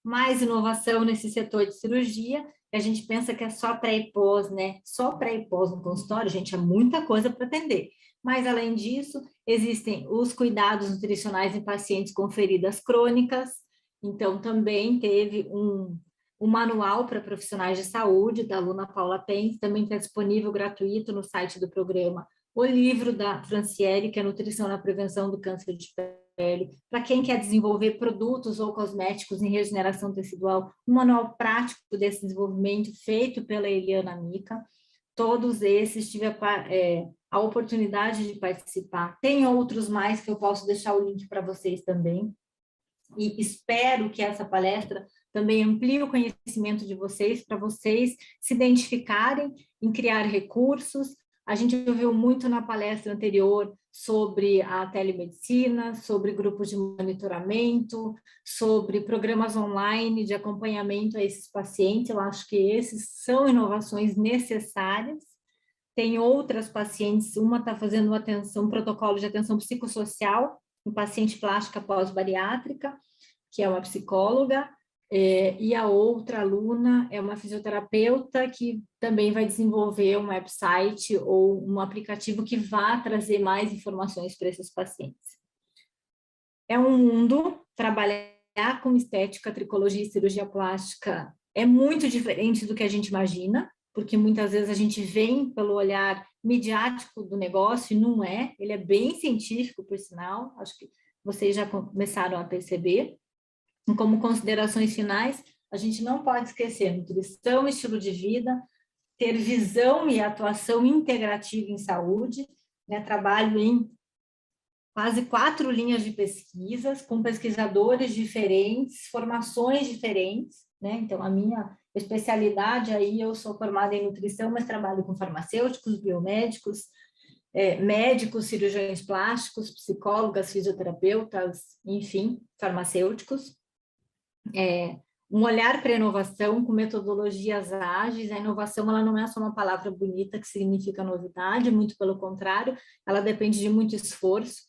Speaker 2: Mais inovação nesse setor de cirurgia, a gente pensa que é só pré e pós, né? Só pré e pós no consultório, gente, é muita coisa para atender. Mas, além disso, existem os cuidados nutricionais em pacientes com feridas crônicas. Então, também teve um manual para profissionais de saúde, da aluna Paula Pence, também está disponível gratuito no site do programa. O livro da Franciele, que é Nutrição na Prevenção do Câncer de Pele, para quem quer desenvolver produtos ou cosméticos em regeneração tecidual, um manual prático desse desenvolvimento feito pela Eliana Mica. Todos esses tive a oportunidade de participar. Tem outros mais que eu posso deixar o link para vocês também. E espero que essa palestra também amplie o conhecimento de vocês, para vocês se identificarem em criar recursos. A gente ouviu muito na palestra anterior sobre a telemedicina, sobre grupos de monitoramento, sobre programas online de acompanhamento a esses pacientes. Eu acho que esses são inovações necessárias. Tem outras pacientes, uma está fazendo um protocolo de atenção psicossocial em paciente plástica pós-bariátrica, que é uma psicóloga, e a outra aluna é uma fisioterapeuta que também vai desenvolver um website ou um aplicativo que vá trazer mais informações para esses pacientes. É um mundo, trabalhar com estética, tricologia e cirurgia plástica é muito diferente do que a gente imagina, porque muitas vezes a gente vem pelo olhar midiático do negócio e não é, ele é bem científico, por sinal, acho que vocês já começaram a perceber. Como considerações finais, a gente não pode esquecer nutrição, estilo de vida, ter visão e atuação integrativa em saúde, né? Trabalho em quase 4 linhas de pesquisas, com pesquisadores diferentes, formações diferentes, né? Então, a minha especialidade aí, eu sou formada em nutrição, mas trabalho com farmacêuticos, biomédicos, médicos, cirurgiões plásticos, psicólogas, fisioterapeutas, enfim, farmacêuticos. Um olhar para a inovação com metodologias ágeis. A inovação, ela não é só uma palavra bonita que significa novidade, muito pelo contrário, ela depende de muito esforço.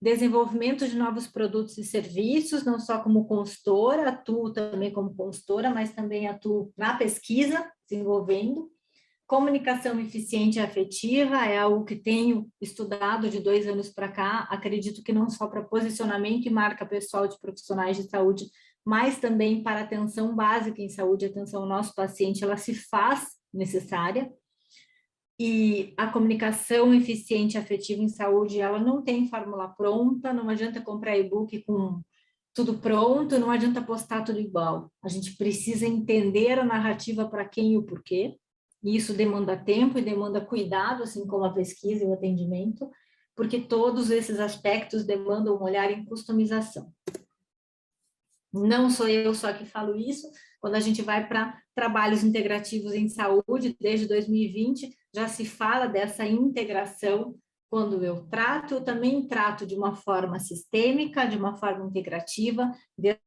Speaker 2: Desenvolvimento de novos produtos e serviços, não só como consultora, atuo também como consultora, mas também atuo na pesquisa, desenvolvendo. Comunicação eficiente e afetiva é algo que tenho estudado de 2 anos para cá, acredito que não só para posicionamento e marca pessoal de profissionais de saúde, mas também para atenção básica em saúde, atenção ao nosso paciente, ela se faz necessária. E a comunicação eficiente e afetiva em saúde, ela não tem fórmula pronta, não adianta comprar e-book com tudo pronto, não adianta postar tudo igual. A gente precisa entender a narrativa para quem e o porquê, e isso demanda tempo e demanda cuidado, assim como a pesquisa e o atendimento, porque todos esses aspectos demandam um olhar em customização. Não sou eu só que falo isso, quando a gente vai para trabalhos integrativos em saúde, desde 2020, já se fala dessa integração. Quando eu também trato de uma forma sistêmica, de uma forma integrativa, desde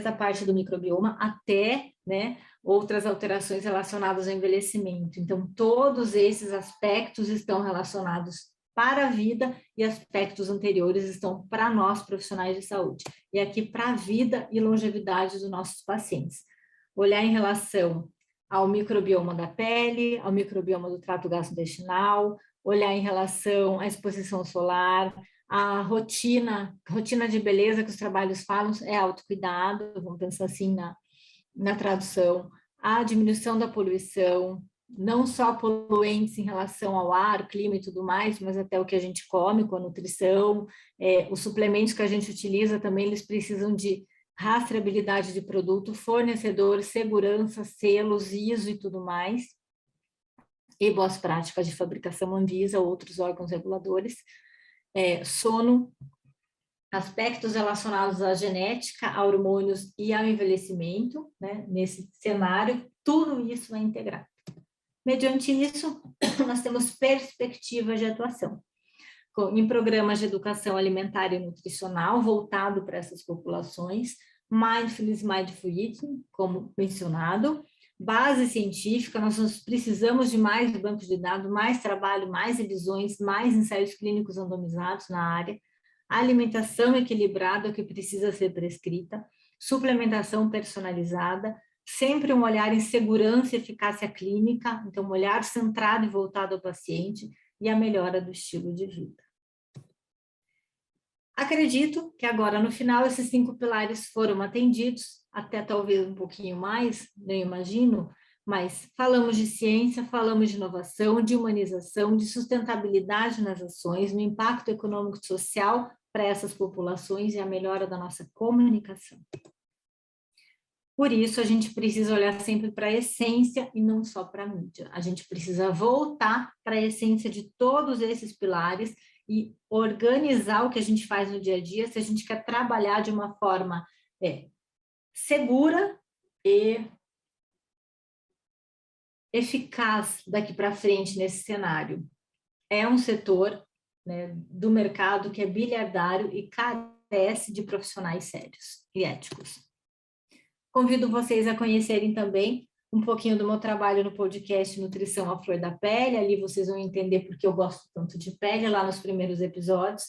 Speaker 2: a parte do microbioma até, né, outras alterações relacionadas ao envelhecimento. Então, todos esses aspectos estão relacionados para a vida e aspectos anteriores estão para nós, profissionais de saúde. E aqui para a vida e longevidade dos nossos pacientes. Olhar em relação ao microbioma da pele, ao microbioma do trato gastrointestinal, olhar em relação à exposição solar, a rotina de beleza que os trabalhos falam é autocuidado, vamos pensar assim na tradução, a diminuição da poluição, não só poluentes em relação ao ar, clima e tudo mais, mas até o que a gente come com a nutrição, os suplementos que a gente utiliza também, eles precisam de rastreabilidade de produto, fornecedor, segurança, selos, ISO e tudo mais, e boas práticas de fabricação Anvisa, outros órgãos reguladores, sono, aspectos relacionados à genética, a hormônios e ao envelhecimento, né? Nesse cenário, tudo isso é integrado. Mediante isso, nós temos perspectivas de atuação em programas de educação alimentar e nutricional voltado para essas populações, mindfulness, mindful eating, como mencionado, base científica, nós precisamos de mais bancos de dados, mais trabalho, mais revisões, mais ensaios clínicos randomizados na área, alimentação equilibrada que precisa ser prescrita, suplementação personalizada, sempre um olhar em segurança e eficácia clínica, então um olhar centrado e voltado ao paciente e a melhora do estilo de vida. Acredito que agora no final esses 5 pilares foram atendidos, até talvez um pouquinho mais, eu imagino, mas falamos de ciência, falamos de inovação, de humanização, de sustentabilidade nas ações, no impacto econômico e social para essas populações e a melhora da nossa comunicação. Por isso, a gente precisa olhar sempre para a essência e não só para a mídia. A gente precisa voltar para a essência de todos esses pilares e organizar o que a gente faz no dia a dia se a gente quer trabalhar de uma forma segura e eficaz daqui para frente nesse cenário. É um setor, né, do mercado que é bilhardário e carece de profissionais sérios e éticos. Convido vocês a conhecerem também um pouquinho do meu trabalho no podcast Nutrição à Flor da Pele. Ali vocês vão entender porque eu gosto tanto de pele, lá nos primeiros episódios.